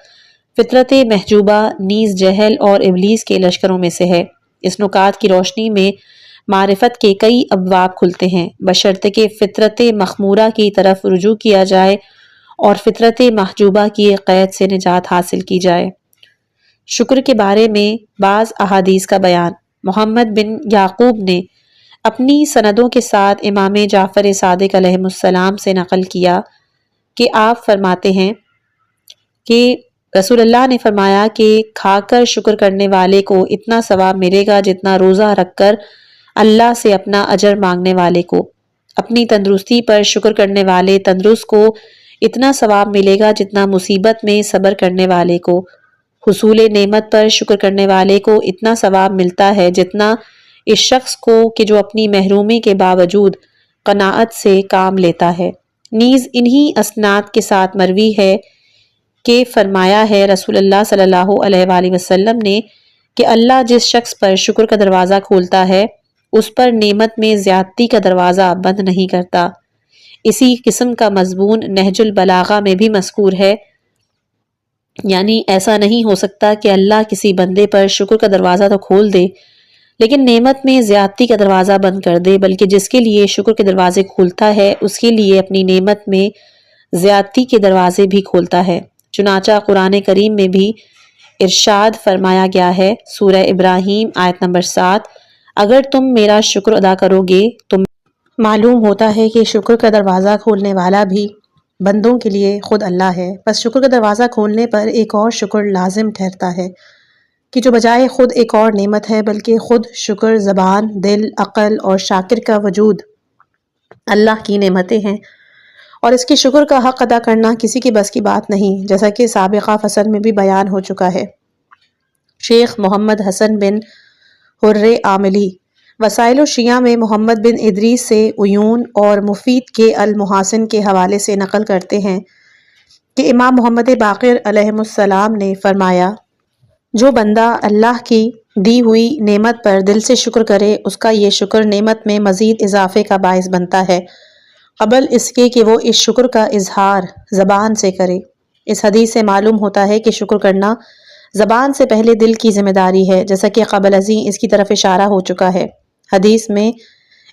فطرت محجوبہ نیز جہل اور ابلیس کے لشکروں میں سے ہے۔ اس نکات کی روشنی میں معرفت کے کئی ابواب کھلتے ہیں، بشرطے کہ فطرت مخمورہ کی طرف رجوع کیا جائے اور فطرت محجوبہ کی قید سے نجات حاصل کی جائے۔ شکر کے بارے میں بعض احادیث کا بیان۔ محمد بن یعقوب نے اپنی سندوں کے ساتھ امام جعفر صادق علیہ السلام سے نقل کیا کہ آپ فرماتے ہیں کہ رسول اللہ نے فرمایا کہ کھا کر شکر کرنے والے کو اتنا ثواب ملے گا جتنا روزہ رکھ کر اللہ سے اپنا اجر مانگنے والے کو، اپنی تندرستی پر شکر کرنے والے تندرست کو اتنا ثواب ملے گا جتنا مصیبت میں صبر کرنے والے کو، حصول نعمت پر شکر کرنے والے کو اتنا ثواب ملتا ہے جتنا اس شخص کو کہ جو اپنی محرومی کے باوجود قناعت سے کام لیتا ہے۔ نیز انہی اسناد کے ساتھ مروی ہے کہ فرمایا ہے رسول اللہ صلی اللہ علیہ وآلہ وسلم نے کہ اللہ جس شخص پر شکر کا دروازہ کھولتا ہے اس پر نعمت میں زیادتی کا دروازہ بند نہیں کرتا۔ اسی قسم کا مضمون نہج البلاغہ میں بھی مذکور ہے، یعنی ایسا نہیں ہو سکتا کہ اللہ کسی بندے پر شکر کا دروازہ تو کھول دے لیکن نعمت میں زیادتی کا دروازہ بند کر دے، بلکہ جس کے لیے شکر کے دروازے کھولتا ہے اس کے لیے اپنی نعمت میں زیادتی کے دروازے بھی کھولتا ہے۔ چنانچہ قرآن کریم میں بھی ارشاد فرمایا گیا ہے، سورہ ابراہیم آیت نمبر 7، اگر تم میرا شکر ادا کرو گے تو معلوم ہوتا ہے کہ شکر کا دروازہ کھولنے والا بھی بندوں کے لیے خود اللہ ہے، بس شکر کا دروازہ کھولنے پر ایک اور شکر لازم ٹھہرتا ہے کہ جو بجائے خود ایک اور نعمت ہے بلکہ خود شکر زبان، دل، عقل اور شاکر کا وجود اللہ کی نعمتیں ہیں، اور اس کے شکر کا حق ادا کرنا کسی کی بس کی بات نہیں، جیسا کہ سابقہ فصل میں بھی بیان ہو چکا ہے۔ شیخ محمد حسن بن حر عاملی وسائل الشیعہ میں محمد بن ادریس سے عیون اور مفید کے المحاسن کے حوالے سے نقل کرتے ہیں کہ امام محمد باقر علیہ السلام نے فرمایا، جو بندہ اللہ کی دی ہوئی نعمت پر دل سے شکر کرے اس کا یہ شکر نعمت میں مزید اضافے کا باعث بنتا ہے قبل اس کے کہ وہ اس شکر کا اظہار زبان سے کرے۔ اس حدیث سے معلوم ہوتا ہے کہ شکر کرنا زبان سے پہلے دل کی ذمہ داری ہے، جیسا کہ قبل ازیں اس کی طرف اشارہ ہو چکا ہے۔ حدیث میں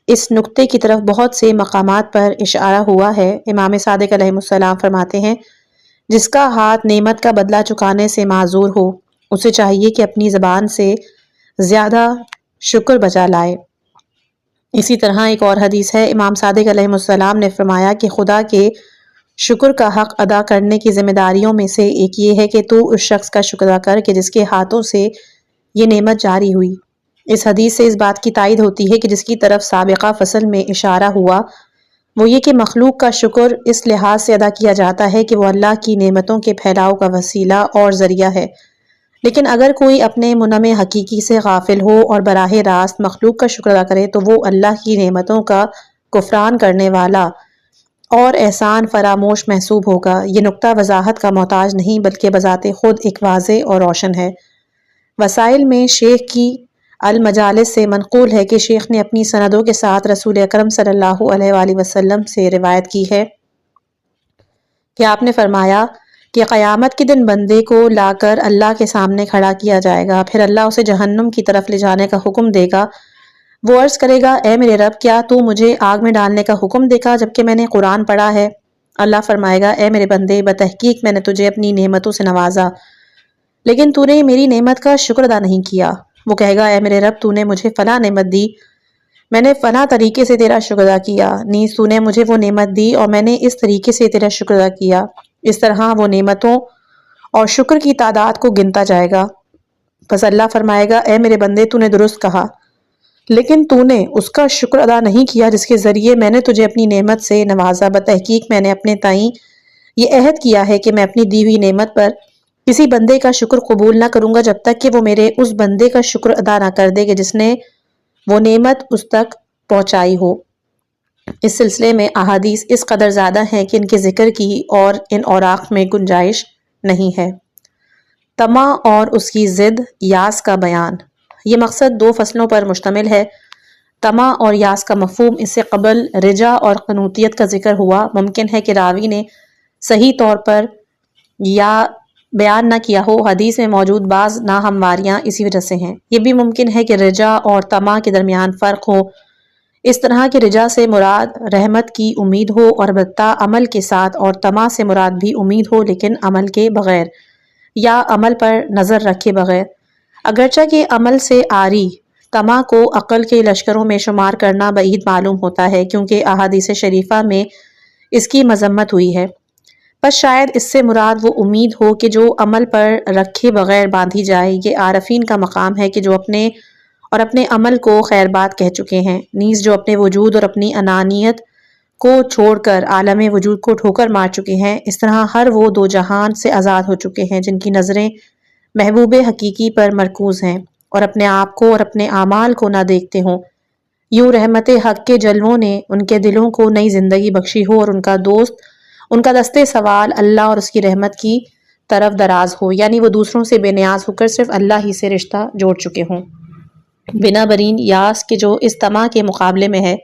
اس نقطے کی طرف بہت سے مقامات پر اشارہ ہوا ہے۔ امام صادق علیہ السلام فرماتے ہیں، جس کا ہاتھ نعمت کا بدلہ چکانے سے معذور ہو اسے چاہیے کہ اپنی زبان سے زیادہ شکر بجا لائے۔ اسی طرح ایک اور حدیث ہے، امام صادق علیہ السلام نے فرمایا کہ خدا کے شکر کا حق ادا کرنے کی ذمہ داریوں میں سے ایک یہ ہے کہ تو اس شخص کا شکر ادا کر کہ جس کے ہاتھوں سے یہ نعمت جاری ہوئی۔ اس حدیث سے اس بات کی تائید ہوتی ہے کہ جس کی طرف سابقہ فصل میں اشارہ ہوا وہ یہ کہ مخلوق کا شکر اس لحاظ سے ادا کیا جاتا ہے کہ وہ اللہ کی نعمتوں کے پھیلاؤ کا وسیلہ اور ذریعہ ہے، لیکن اگر کوئی اپنے منعم حقیقی سے غافل ہو اور براہ راست مخلوق کا شکر ادا کرے تو وہ اللہ کی نعمتوں کا کفران کرنے والا اور احسان فراموش محسوب ہوگا۔ یہ نقطہ وضاحت کا محتاج نہیں بلکہ بذات خود ایک واضح اور روشن ہے۔ وسائل میں شیخ کی المجالس سے منقول ہے کہ شیخ نے اپنی سندوں کے ساتھ رسول اکرم صلی اللہ علیہ وآلہ وسلم سے روایت کی ہے کہ آپ نے فرمایا کہ قیامت کے دن بندے کو لا کر اللہ کے سامنے کھڑا کیا جائے گا، پھر اللہ اسے جہنم کی طرف لے جانے کا حکم دے گا، وہ عرض کرے گا اے میرے رب کیا تو مجھے آگ میں ڈالنے کا حکم دیکھا جبکہ میں نے قرآن پڑھا ہے؟ اللہ فرمائے گا اے میرے بندے بتحقیق میں نے تجھے اپنی نعمتوں سے نوازا لیکن تو نے میری نعمت کا شکر ادا نہیں کیا۔ وہ کہے گا اے میرے رب تو نے مجھے فلاں نعمت دی، میں نے فلاں طریقے سے تیرا شکر ادا کیا، نیز تو نے مجھے وہ نعمت دی اور میں نے اس طریقے سے تیرا شکر ادا کیا۔ اس طرح وہ نعمتوں اور شکر کی تعداد کو گنتا جائے گا۔ پس اللہ فرمائے گا اے میرے بندے تو نے درست کہا لیکن تو نے اس کا شکر ادا نہیں کیا جس کے ذریعے میں نے تجھے اپنی نعمت سے نوازا۔ بتحقیق میں نے اپنے تئیں یہ عہد کیا ہے کہ میں اپنی دی ہوئی نعمت پر کسی بندے کا شکر قبول نہ کروں گا جب تک کہ وہ میرے اس بندے کا شکر ادا نہ کر دے کہ جس نے وہ نعمت اس تک پہنچائی ہو۔ اس سلسلے میں احادیث اس قدر زیادہ ہیں کہ ان کے ذکر کی اور ان اوراق میں گنجائش نہیں ہے۔ طمع اور اس کی ضد یاس کا بیان۔ یہ مقصد 2 فصلوں پر مشتمل ہے۔ طمع اور یاس کا مفہوم اس سے قبل رجا اور قنوطیت کا ذکر ہوا۔ ممکن ہے کہ راوی نے صحیح طور پر یا بیان نہ کیا ہو، حدیث میں موجود بعض ناہمواریاں اسی وجہ سے ہیں۔ یہ بھی ممکن ہے کہ رجا اور طمع کے درمیان فرق ہو، اس طرح کہ رجا سے مراد رحمت کی امید ہو اور البتہ عمل کے ساتھ، اور طمع سے مراد بھی امید ہو لیکن عمل کے بغیر یا عمل پر نظر رکھے بغیر۔ اگرچہ کہ عمل سے عاری طمع کو عقل کے لشکروں میں شمار کرنا بعید معلوم ہوتا ہے کیونکہ احادیث شریفہ میں اس کی مذمت ہوئی ہے، بس شاید اس سے مراد وہ امید ہو کہ جو عمل پر رکھے بغیر باندھی جائے۔ یہ عارفین کا مقام ہے کہ جو اپنے عمل کو خیر بات کہہ چکے ہیں، نیز جو اپنے وجود اور اپنی انانیت کو چھوڑ کر عالم وجود کو ٹھوکر مار چکے ہیں۔ اس طرح ہر وہ 2 جہان سے آزاد ہو چکے ہیں جن کی نظریں محبوب حقیقی پر مرکوز ہیں اور اپنے آپ کو اور اپنے اعمال کو نہ دیکھتے ہوں۔ یوں رحمت حق کے جلووں نے ان کے دلوں کو نئی زندگی بخشی ہو اور ان کا دستے سوال اللہ اور اس کی رحمت کی طرف دراز ہو، یعنی وہ دوسروں سے بے نیاز ہو کر صرف اللہ ہی سے رشتہ جوڑ چکے ہوں۔ بنابراین یاس کے جو اس طمع کے مقابلے میں ہے،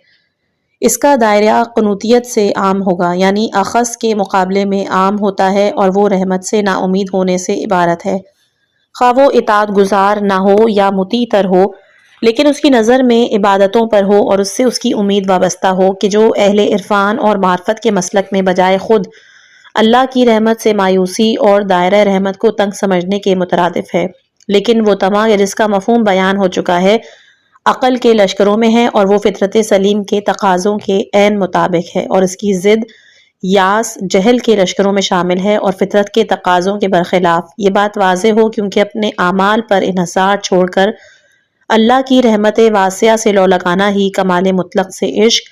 اس کا دائرہ قنوطیت سے عام ہوگا، یعنی اخذ کے مقابلے میں عام ہوتا ہے اور وہ رحمت سے نا امید ہونے سے عبارت ہے۔ خواہ وہ اطاعت گزار نہ ہو یا مطیع تر ہو، لیکن اس کی نظر میں عبادتوں پر ہو اور اس سے اس کی امید وابستہ ہو کہ جو اہل عرفان اور معرفت کے مسلک میں بجائے خود اللہ کی رحمت سے مایوسی اور دائرہ رحمت کو تنگ سمجھنے کے مترادف ہے۔ لیکن وہ طمع جس کا مفہوم بیان ہو چکا ہے عقل کے لشکروں میں ہے اور وہ فطرت سلیم کے تقاضوں کے عین مطابق ہے، اور اس کی ضد یاس جہل کے لشکروں میں شامل ہے اور فطرت کے تقاضوں کے برخلاف۔ یہ بات واضح ہو کیونکہ اپنے اعمال پر انحصار چھوڑ کر اللہ کی رحمت واسعہ سے لو لگانا ہی کمال مطلق سے عشق،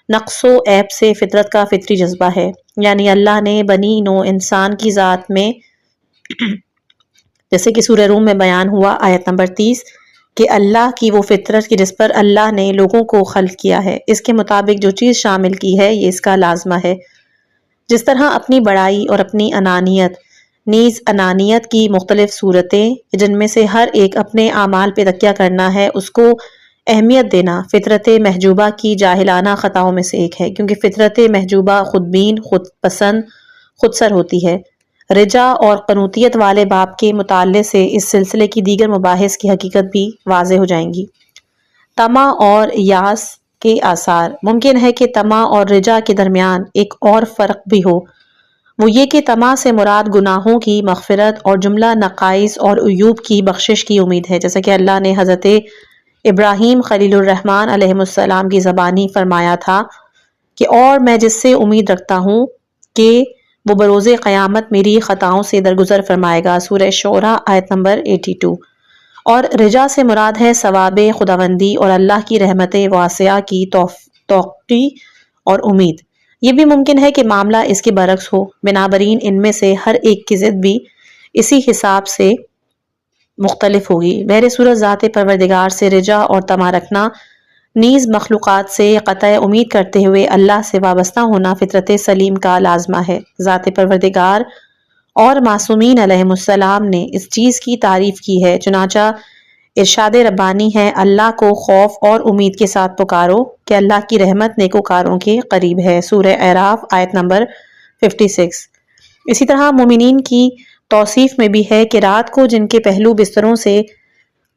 نقص و عیب سے فطرت کا فطری جذبہ ہے۔ یعنی اللہ نے بنی نو انسان کی ذات میں، جیسے کہ سورہ روم میں بیان ہوا آیت نمبر 30، کہ اللہ کی وہ فطرت کی جس پر اللہ نے لوگوں کو خلق کیا ہے، اس کے مطابق جو چیز شامل کی ہے یہ اس کا لازمہ ہے۔ جس طرح اپنی بڑائی اور اپنی انانیت، نیز انانیت کی مختلف صورتیں جن میں سے ہر ایک اپنے اعمال پہ تکیہ کرنا ہے، اس کو اہمیت دینا فطرت محجوبہ کی جاہلانہ خطاؤں میں سے ایک ہے، کیونکہ فطرت محجوبہ خود بین، خود پسند، خود سر ہوتی ہے۔ رجا اور قنوطیت والے باب کے مطالعے سے اس سلسلے کی دیگر مباحث کی حقیقت بھی واضح ہو جائیں گی۔ طمع اور یاس کے آثار۔ ممکن ہے کہ طمع اور رجا کے درمیان ایک اور فرق بھی ہو، وہ یہ کہ طمع سے مراد گناہوں کی مغفرت اور جملہ نقائص اور عیوب کی بخشش کی امید ہے، جیسا کہ اللہ نے حضرت ابراہیم خلیل الرحمن علیہ السلام کی زبانی فرمایا تھا کہ اور میں جس سے امید رکھتا ہوں کہ وہ بروز قیامت میری خطاؤں سے درگزر فرمائے گا، سورہ شعراء آیت نمبر 82۔ اور رجا سے مراد ہے ثواب خداوندی اور اللہ کی رحمت واسعہ کی توقع اور امید۔ یہ بھی ممکن ہے کہ معاملہ اس کے برعکس ہو، بنابراین ان میں سے ہر ایک کی ضد بھی اسی حساب سے مختلف ہوگی۔ بہر صورت ذات پروردگار سے رجا اور طمع رکھنا، نیز مخلوقات سے قطع امید کرتے ہوئے اللہ سے وابستہ ہونا فطرت سلیم کا لازمہ ہے۔ ذات پروردگار اور معصومین علیہم السلام نے اس چیز کی تعریف کی ہے، چنانچہ ارشاد ربانی ہے اللہ کو خوف اور امید کے ساتھ پکارو کہ اللہ کی رحمت نیکوکاروں کے قریب ہے، سورہ اعراف آیت نمبر 56۔ اسی طرح مومنین کی توصیف میں بھی ہے کہ رات کو جن کے پہلو بستروں سے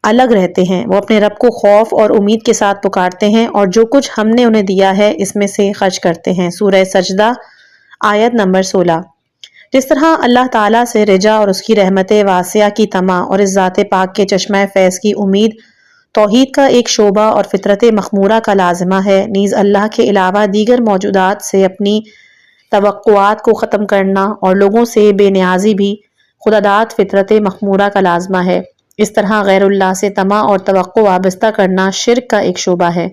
الگ رہتے ہیں، وہ اپنے رب کو خوف اور امید کے ساتھ پکارتے ہیں اور جو کچھ ہم نے انہیں دیا ہے اس میں سے خرچ کرتے ہیں۔ سورہ سجدہ آیت نمبر 16۔ جس طرح اللہ تعالیٰ سے رجا اور اس کی رحمت واسعہ کی طمع اور اس ذات پاک کے چشمہ فیض کی امید توحید کا ایک شعبہ اور فطرت مخمورہ کا لازمہ ہے، نیز اللہ کے علاوہ دیگر موجودات سے اپنی توقعات کو ختم کرنا اور لوگوں سے بے نیازی بھی خداداد فطرت مخمورہ کا لازمہ ہے۔ اس طرح غیر اللہ سے طمع اور توقع وابستہ کرنا شرک کا ایک شعبہ ہے،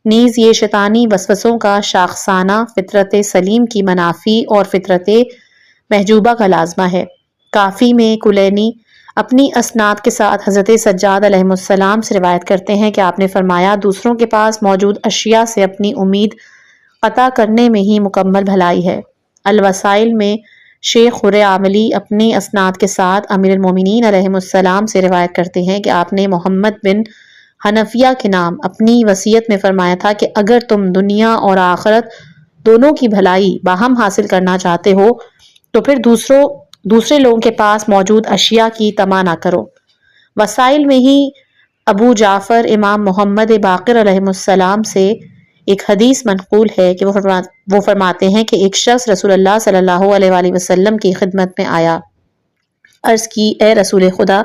نیز یہ شیطانی وسوسوں کا شاخسانہ فطرت سلیم کی منافی اور فطرت محجوبہ کا لازمہ ہے۔ کافی میں کلینی اپنی اسناد کے ساتھ حضرت سجاد علیہ السلام سے روایت کرتے ہیں کہ آپ نے فرمایا، دوسروں کے پاس موجود اشیاء سے اپنی امید قطع کرنے میں ہی مکمل بھلائی ہے۔ الوسائل میں شیخ خرعاملی اپنی اسناد کے ساتھ امیر المومنین علیہ السلام سے روایت کرتے ہیں کہ آپ نے محمد بن حنفیہ کے نام اپنی وصیت میں فرمایا تھا کہ اگر تم دنیا اور آخرت دونوں کی بھلائی باہم حاصل کرنا چاہتے ہو تو پھر دوسرے لوگوں کے پاس موجود اشیاء کی طمع نہ کرو۔ وسائل میں ہی ابو جعفر امام محمد باقر علیہ السلام سے ایک حدیث منقول ہے کہ وہ فرماتے ہیں کہ ایک شخص رسول اللہ صلی اللہ علیہ وآلہ وسلم کی خدمت میں آیا، عرض کی، اے رسول خدا،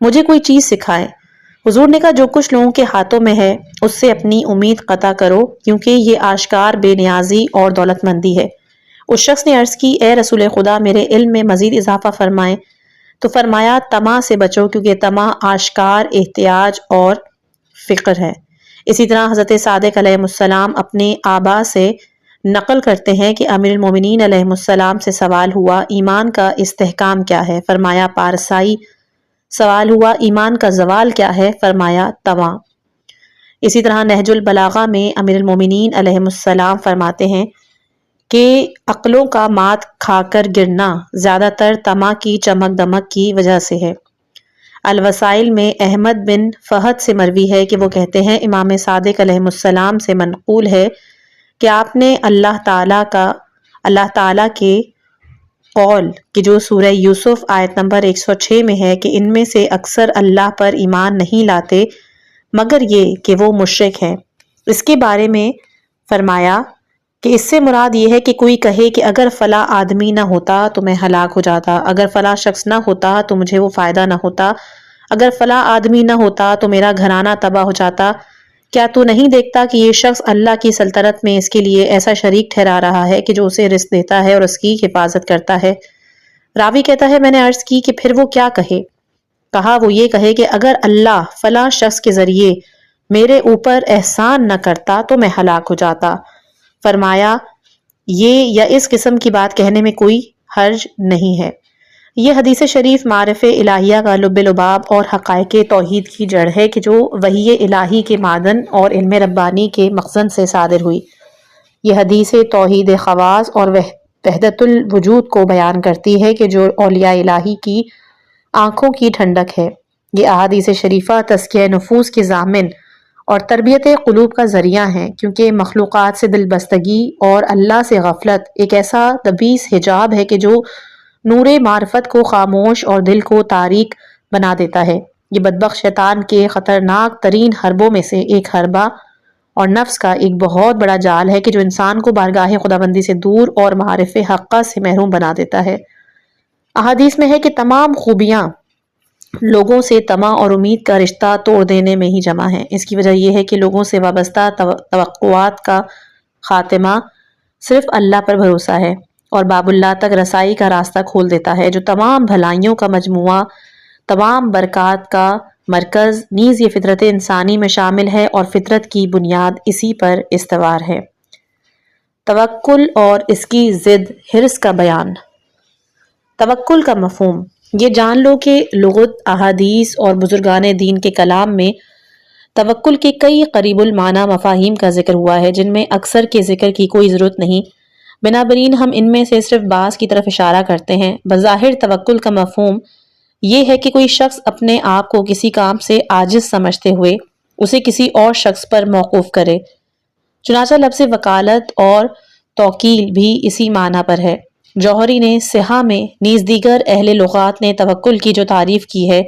مجھے کوئی چیز سکھائے۔ حضور نے کہا، جو کچھ لوگوں کے ہاتھوں میں ہے اس سے اپنی امید قطع کرو، کیونکہ یہ آشکار بے نیازی اور دولت مندی ہے۔ اس شخص نے عرض کی، اے رسول خدا، میرے علم میں مزید اضافہ فرمائیں۔ تو فرمایا، طمع سے بچو، کیونکہ طمع آشکار احتیاج اور فقر ہے۔ اسی طرح حضرت صادق علیہ السلام اپنے آبا سے نقل کرتے ہیں کہ امیر المومنین علیہ السلام سے سوال ہوا، ایمان کا استحکام کیا ہے؟ فرمایا، پارسائی۔ سوال ہوا، ایمان کا زوال کیا ہے؟ فرمایا، طمع۔ اسی طرح نہج البلاغہ میں امیر المومنین علیہ السلام فرماتے ہیں کہ عقلوں کا مات کھا کر گرنا زیادہ تر طمع کی چمک دمک کی وجہ سے ہے۔ الوسائل میں احمد بن فہد سے مروی ہے کہ وہ کہتے ہیں، امام صادق علیہ السلام سے منقول ہے کہ آپ نے اللہ تعالیٰ کے قول کہ جو سورہ یوسف آیت نمبر 106 میں ہے کہ ان میں سے اکثر اللہ پر ایمان نہیں لاتے مگر یہ کہ وہ مشرک ہیں، اس کے بارے میں فرمایا کہ اس سے مراد یہ ہے کہ کوئی کہے کہ اگر فلاں آدمی نہ ہوتا تو میں ہلاک ہو جاتا، اگر فلاں شخص نہ ہوتا تو مجھے وہ فائدہ نہ ہوتا، اگر فلاں آدمی نہ ہوتا تو میرا گھرانہ تباہ ہو جاتا، کیا تو نہیں دیکھتا کہ یہ شخص اللہ کی سلطنت میں اس کے لیے ایسا شریک ٹھہرا رہا ہے کہ جو اسے رزق دیتا ہے اور اس کی حفاظت کرتا ہے؟ راوی کہتا ہے، میں نے عرض کی کہ پھر وہ کیا کہے؟ کہا، وہ یہ کہے کہ اگر اللہ فلاں شخص کے ذریعے میرے اوپر احسان نہ کرتا تو میں ہلاک ہو جاتا۔ فرمایا، یہ یا اس قسم کی بات کہنے میں کوئی حرج نہیں ہے۔ یہ حدیث شریف معارف الہیہ کا لب لباب اور حقائق توحید کی جڑ ہے کہ جو وحی الہی کے معدن اور علم ربانی کے مخزن سے صادر ہوئی۔ یہ حدیث توحید خواص اور وحدت الوجود کو بیان کرتی ہے کہ جو اولیاء الہی کی آنکھوں کی ٹھنڈک ہے۔ یہ احادیث شریفہ تزکیہ نفوس کے ضامن اور تربیت قلوب کا ذریعہ ہیں، کیونکہ مخلوقات سے دل بستگی اور اللہ سے غفلت ایک ایسا دبیس حجاب ہے کہ جو نور معرفت کو خاموش اور دل کو تاریک بنا دیتا ہے۔ یہ بدبخت شیطان کے خطرناک ترین حربوں میں سے ایک حربہ اور نفس کا ایک بہت بڑا جال ہے کہ جو انسان کو بارگاہ خداوندی سے دور اور معارف حقہ سے محروم بنا دیتا ہے۔ احادیث میں ہے کہ تمام خوبیاں لوگوں سے طمع اور امید کا رشتہ توڑ دینے میں ہی جمع ہیں۔ اس کی وجہ یہ ہے کہ لوگوں سے وابستہ توقعات کا خاتمہ صرف اللہ پر بھروسہ ہے اور باب اللہ تک رسائی کا راستہ کھول دیتا ہے، جو تمام بھلائیوں کا مجموعہ، تمام برکات کا مرکز، نیز یہ فطرت انسانی میں شامل ہے اور فطرت کی بنیاد اسی پر استوار ہے۔ توکل اور اس کی ضد حرص کا بیان۔ توکل کا مفہوم۔ یہ جان لو کہ لغت، احادیث اور بزرگان دین کے کلام میں توکل کے کئی قریب المعنی مفاہیم کا ذکر ہوا ہے جن میں اکثر کے ذکر کی کوئی ضرورت نہیں، بنابراین ہم ان میں سے صرف بعض کی طرف اشارہ کرتے ہیں۔ بظاہر توکل کا مفہوم یہ ہے کہ کوئی شخص اپنے آپ کو کسی کام سے عاجز سمجھتے ہوئے اسے کسی اور شخص پر موقوف کرے۔ چنانچہ لفظ وکالت اور توکیل بھی اسی معنی پر ہے۔ جوہری نے صحہ میں نیز دیگر اہل لغات نے توکل کی جو تعریف کی ہے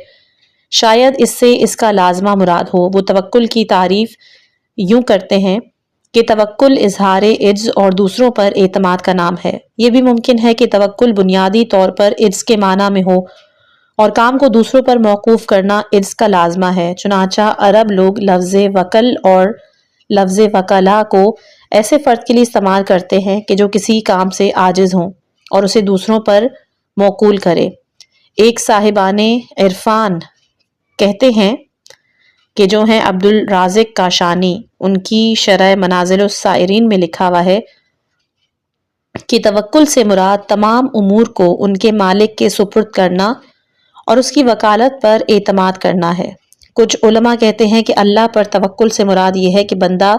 شاید اس سے اس کا لازمہ مراد ہو۔ وہ توکل کی تعریف یوں کرتے ہیں کہ توکل اظہار عجز اور دوسروں پر اعتماد کا نام ہے۔ یہ بھی ممکن ہے کہ توکل بنیادی طور پر عجز کے معنی میں ہو اور کام کو دوسروں پر موقوف کرنا عجز کا لازمہ ہے۔ چنانچہ عرب لوگ لفظ وکل اور لفظ وکلا کو ایسے فرد کے لیے استعمال کرتے ہیں کہ جو کسی کام سے عاجز ہوں اور اسے دوسروں پر موکول کرے۔ ایک صاحبان عرفان کہتے ہیں کہ جو ہیں عبد الرازق کاشانی، ان کی شرح منازل السائرین میں لکھا ہوا ہے کہ توکل سے مراد تمام امور کو ان کے مالک کے سپرد کرنا اور اس کی وکالت پر اعتماد کرنا ہے۔ کچھ علماء کہتے ہیں کہ اللہ پر توکل سے مراد یہ ہے کہ بندہ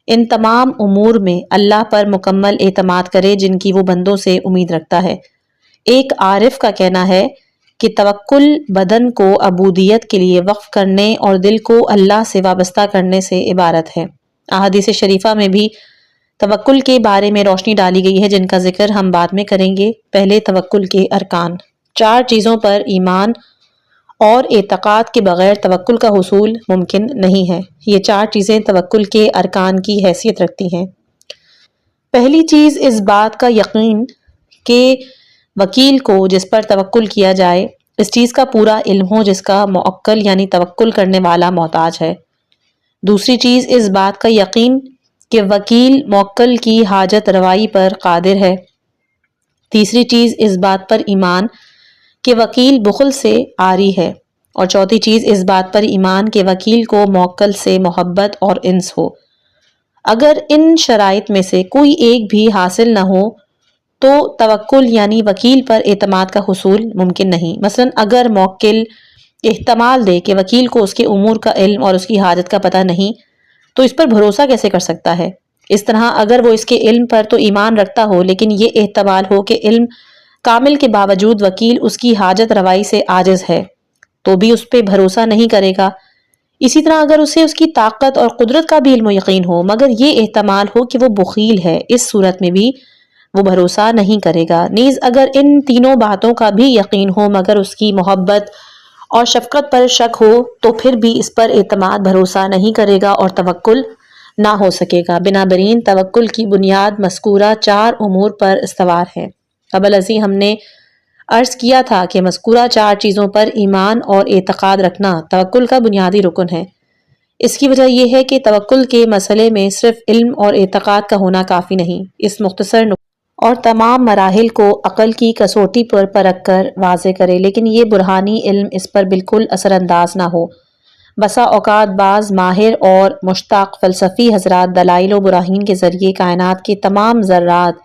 ان تمام امور میں اللہ پر مکمل اعتماد کرے جن کی وہ بندوں سے امید رکھتا ہے۔ ایک عارف کا کہنا ہے کہ توکل بدن کو عبودیت کے لیے وقف کرنے اور دل کو اللہ سے وابستہ کرنے سے عبارت ہے۔ احادیث شریفہ میں بھی توکل کے بارے میں روشنی ڈالی گئی ہے جن کا ذکر ہم بعد میں کریں گے۔ پہلے توکل کے ارکان۔ 4 چیزوں پر ایمان اور اعتقاد کے بغیر توکل کا حصول ممکن نہیں ہے۔ یہ 4 چیزیں توکل کے ارکان کی حیثیت رکھتی ہیں۔ پہلی چیز اس بات کا یقین کہ وکیل کو جس پر توکل کیا جائے اس چیز کا پورا علم ہو جس کا موکل یعنی توکل کرنے والا محتاج ہے۔ دوسری چیز اس بات کا یقین کہ وکیل موکل کی حاجت روائی پر قادر ہے۔ تیسری چیز اس بات پر ایمان کہ وکیل بخل سے عاری ہے، اور چوتھی چیز اس بات پر ایمان کہ وکیل کو موکل سے محبت اور انس ہو۔ اگر ان شرائط میں سے کوئی ایک بھی حاصل نہ ہو تو توکل یعنی وکیل پر اعتماد کا حصول ممکن نہیں۔ مثلا اگر موکل احتمال دے کہ وکیل کو اس کے امور کا علم اور اس کی حاجت کا پتہ نہیں تو اس پر بھروسہ کیسے کر سکتا ہے؟ اس طرح اگر وہ اس کے علم پر تو ایمان رکھتا ہو لیکن یہ احتمال ہو کہ علم کامل کے باوجود وکیل اس کی حاجت روائی سے عاجز ہے تو بھی اس پہ بھروسہ نہیں کرے گا۔ اسی طرح اگر اسے اس کی طاقت اور قدرت کا بھی علم و یقین ہو مگر یہ احتمال ہو کہ وہ بخیل ہے، اس صورت میں بھی وہ بھروسہ نہیں کرے گا۔ نیز اگر ان تینوں باتوں کا بھی یقین ہو مگر اس کی محبت اور شفقت پر شک ہو تو پھر بھی اس پر اعتماد بھروسہ نہیں کرے گا اور توکل نہ ہو سکے گا۔ بنابراین توکل کی بنیاد مذکورہ 4 امور پر استوار ہے۔ قبل ازیں ہم نے عرض کیا تھا کہ مذکورہ 4 چیزوں پر ایمان اور اعتقاد رکھنا توکل کا بنیادی رکن ہے۔ اس کی وجہ یہ ہے کہ توکل کے مسئلے میں صرف علم اور اعتقاد کا ہونا کافی نہیں۔ اس مختصر اور تمام مراحل کو عقل کی کسوٹی پر پرکھ کر واضح کرے، لیکن یہ برہانی علم اس پر بالکل اثر انداز نہ ہو۔ بسا اوقات بعض ماہر اور مشتاق فلسفی حضرات دلائل و براہین کے ذریعے کائنات کے تمام ذرات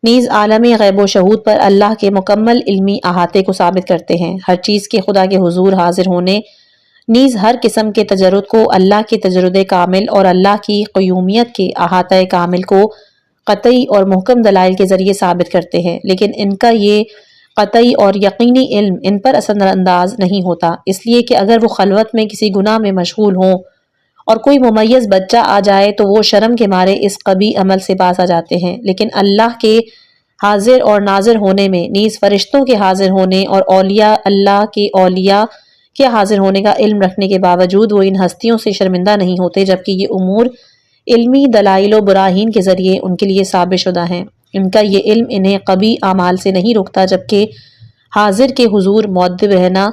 نیز عالم غیب و شہود پر اللہ کے مکمل علمی احاطے کو ثابت کرتے ہیں۔ ہر چیز کے خدا کے حضور حاضر ہونے نیز ہر قسم کے تجرد کو اللہ کے تجرد کامل اور اللہ کی قیومیت کے احاطہ کامل کو قطعی اور محکم دلائل کے ذریعے ثابت کرتے ہیں، لیکن ان کا یہ قطعی اور یقینی علم ان پر اثر انداز نہیں ہوتا، اس لیے کہ اگر وہ خلوت میں کسی گناہ میں مشغول ہوں اور کوئی ممیز بچہ آ جائے تو وہ شرم کے مارے اس قبیح عمل سے باز آ جاتے ہیں، لیکن اللہ کے حاضر اور ناظر ہونے میں نیز فرشتوں کے حاضر ہونے اور اولیاء اللہ کے اولیاء کے حاضر ہونے کا علم رکھنے کے باوجود وہ ان ہستیوں سے شرمندہ نہیں ہوتے، جبکہ یہ امور علمی دلائل و براہین کے ذریعے ان کے لیے ثابت شدہ ہیں۔ ان کا یہ علم انہیں قبیح اعمال سے نہیں روکتا، جبکہ حاضر کے حضور مؤدب رہنا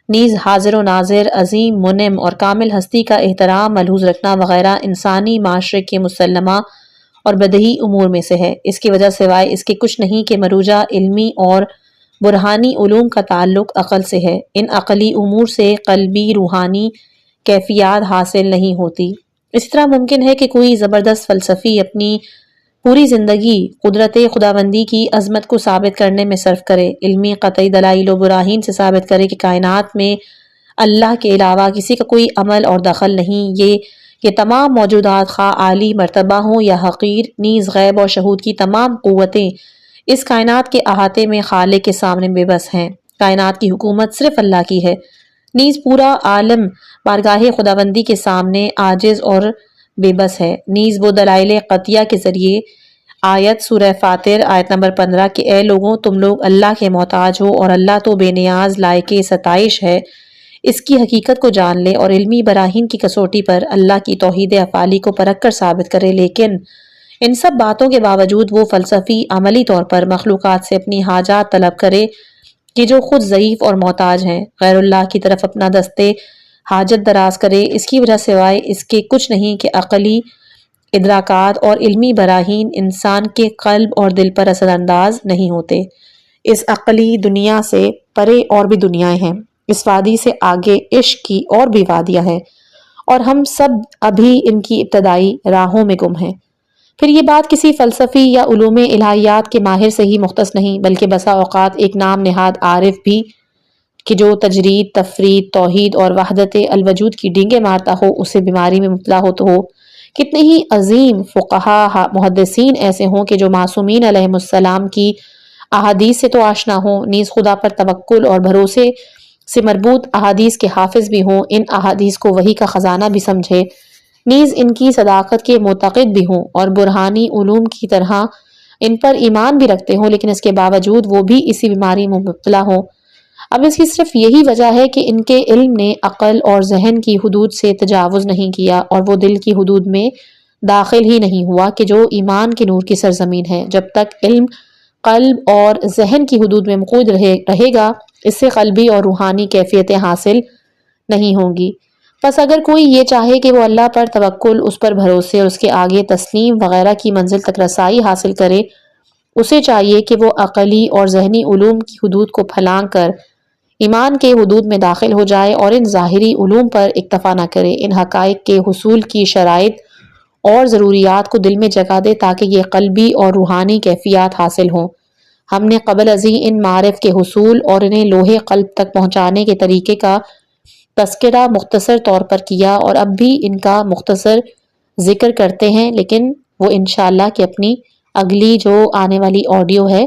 نیز حاضر و ناظر عظیم منعم اور کامل ہستی کا احترام ملحوظ رکھنا وغیرہ انسانی معاشرے کے مسلمہ اور بدیہی امور میں سے ہے۔ اس کی وجہ سوائے اس کے کچھ نہیں کہ مروجہ علمی اور برہانی علوم کا تعلق عقل سے ہے۔ ان عقلی امور سے قلبی روحانی کیفیات حاصل نہیں ہوتی۔ اس طرح ممکن ہے کہ کوئی زبردست فلسفی اپنی پوری زندگی قدرت خداوندی کی عظمت کو ثابت کرنے میں صرف کرے، علمی قطعی دلائل و براہین سے ثابت کرے کہ کائنات میں اللہ کے علاوہ کسی کا کوئی عمل اور دخل نہیں، یہ تمام موجودات خواہ عالی مرتبہ ہوں یا حقیر، نیز غیب اور شہود کی تمام قوتیں اس کائنات کے احاطے میں خالق کے سامنے بے بس ہیں۔ کائنات کی حکومت صرف اللہ کی ہے، نیز پورا عالم بارگاہ خداوندی کے سامنے عاجز اور بے بس ہے۔ نیز وہ دلائل قطعیہ کے ذریعے آیت سورہ فاطر آیت نمبر 15 کہ اے لوگوں تم لوگ اللہ کے محتاج ہو اور اللہ تو بے نیاز لائق ستائش ہے، اس کی حقیقت کو جان لے اور علمی براہین کی کسوٹی پر اللہ کی توحید افعالی کو پرکھ کر ثابت کرے، لیکن ان سب باتوں کے باوجود وہ فلسفی عملی طور پر مخلوقات سے اپنی حاجات طلب کرے کہ جو خود ضعیف اور محتاج ہیں، غیر اللہ کی طرف اپنا دستے حاجت دراز کرے، اس کی وجہ سوائے اس کے کچھ نہیں کہ عقلی ادراکات اور علمی براہین انسان کے قلب اور دل پر اثر انداز نہیں ہوتے۔ اس عقلی دنیا سے پرے اور بھی دنیایں ہیں، اس وادی سے آگے عشق کی اور بھی وادیاں ہیں، اور ہم سب ابھی ان کی ابتدائی راہوں میں گم ہیں۔ پھر یہ بات کسی فلسفی یا علوم الہیات کے ماہر سے ہی مختص نہیں، بلکہ بسا اوقات ایک نام نہاد عارف بھی کہ جو تجرید، تفرید، توحید اور وحدت الوجود کی ڈینگیں مارتا ہو، اسے بیماری میں مبتلا ہوتا ہو۔ کتنے ہی عظیم فقہا محدثین ایسے ہوں کہ جو معصومین علیہم السلام کی احادیث سے تو آشنا ہوں، نیز خدا پر توکل اور بھروسے سے مربوط احادیث کے حافظ بھی ہوں، ان احادیث کو وحی کا خزانہ بھی سمجھے، نیز ان کی صداقت کے معتقد بھی ہوں اور برہانی علوم کی طرح ان پر ایمان بھی رکھتے ہوں، لیکن اس کے باوجود وہ بھی اسی بیماری میں مبتلا ہوں۔ اب اس کی صرف یہی وجہ ہے کہ ان کے علم نے عقل اور ذہن کی حدود سے تجاوز نہیں کیا اور وہ دل کی حدود میں داخل ہی نہیں ہوا کہ جو ایمان کے نور کی سرزمین ہے۔ جب تک علم قلب اور ذہن کی حدود میں مقید رہے گا، اس سے قلبی اور روحانی کیفیتیں حاصل نہیں ہوں گی۔ بس اگر کوئی یہ چاہے کہ وہ اللہ پر توکل، اس پر بھروسے اور اس کے آگے تسلیم وغیرہ کی منزل تک رسائی حاصل کرے، اسے چاہیے کہ وہ عقلی اور ذہنی علوم کی حدود کو پھلانگ کر ایمان کے حدود میں داخل ہو جائے اور ان ظاہری علوم پر اکتفا نہ کرے، ان حقائق کے حصول کی شرائط اور ضروریات کو دل میں جگہ دے تاکہ یہ قلبی اور روحانی کیفیات حاصل ہوں۔ ہم نے قبل ازیں ان معارف کے حصول اور انہیں لوح قلب تک پہنچانے کے طریقے کا تذکرہ مختصر طور پر کیا اور اب بھی ان کا مختصر ذکر کرتے ہیں، لیکن وہ انشاءاللہ کہ اپنی اگلی جو آنے والی آڈیو ہے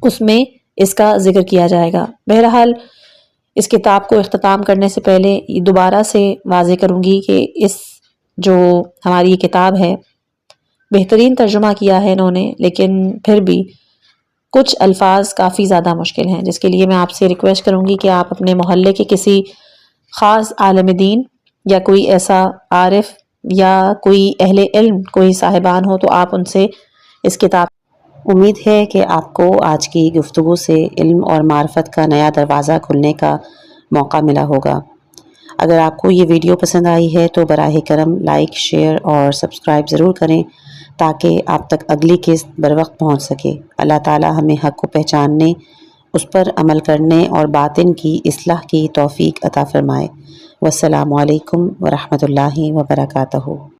اس میں اس کا ذکر کیا جائے گا۔ بہرحال اس کتاب کو اختتام کرنے سے پہلے دوبارہ سے واضح کروں گی کہ اس جو ہماری یہ کتاب ہے بہترین ترجمہ کیا ہے انہوں نے، لیکن پھر بھی کچھ الفاظ کافی زیادہ مشکل ہیں، جس کے لیے میں آپ سے ریکویسٹ کروں گی کہ آپ اپنے محلے کے کسی خاص عالم دین یا کوئی ایسا عارف یا کوئی اہل علم، کوئی صاحبان ہو تو آپ ان سے اس کتاب۔ امید ہے کہ آپ کو آج کی گفتگو سے علم اور معرفت کا نیا دروازہ کھلنے کا موقع ملا ہوگا۔ اگر آپ کو یہ ویڈیو پسند آئی ہے تو براہ کرم لائک، شیئر اور سبسکرائب ضرور کریں تاکہ آپ تک اگلی قسط بروقت پہنچ سکے۔ اللہ تعالی ہمیں حق کو پہچاننے، اس پر عمل کرنے اور باطن کی اصلاح کی توفیق عطا فرمائے۔ والسلام علیکم ورحمۃ اللہ وبرکاتہ۔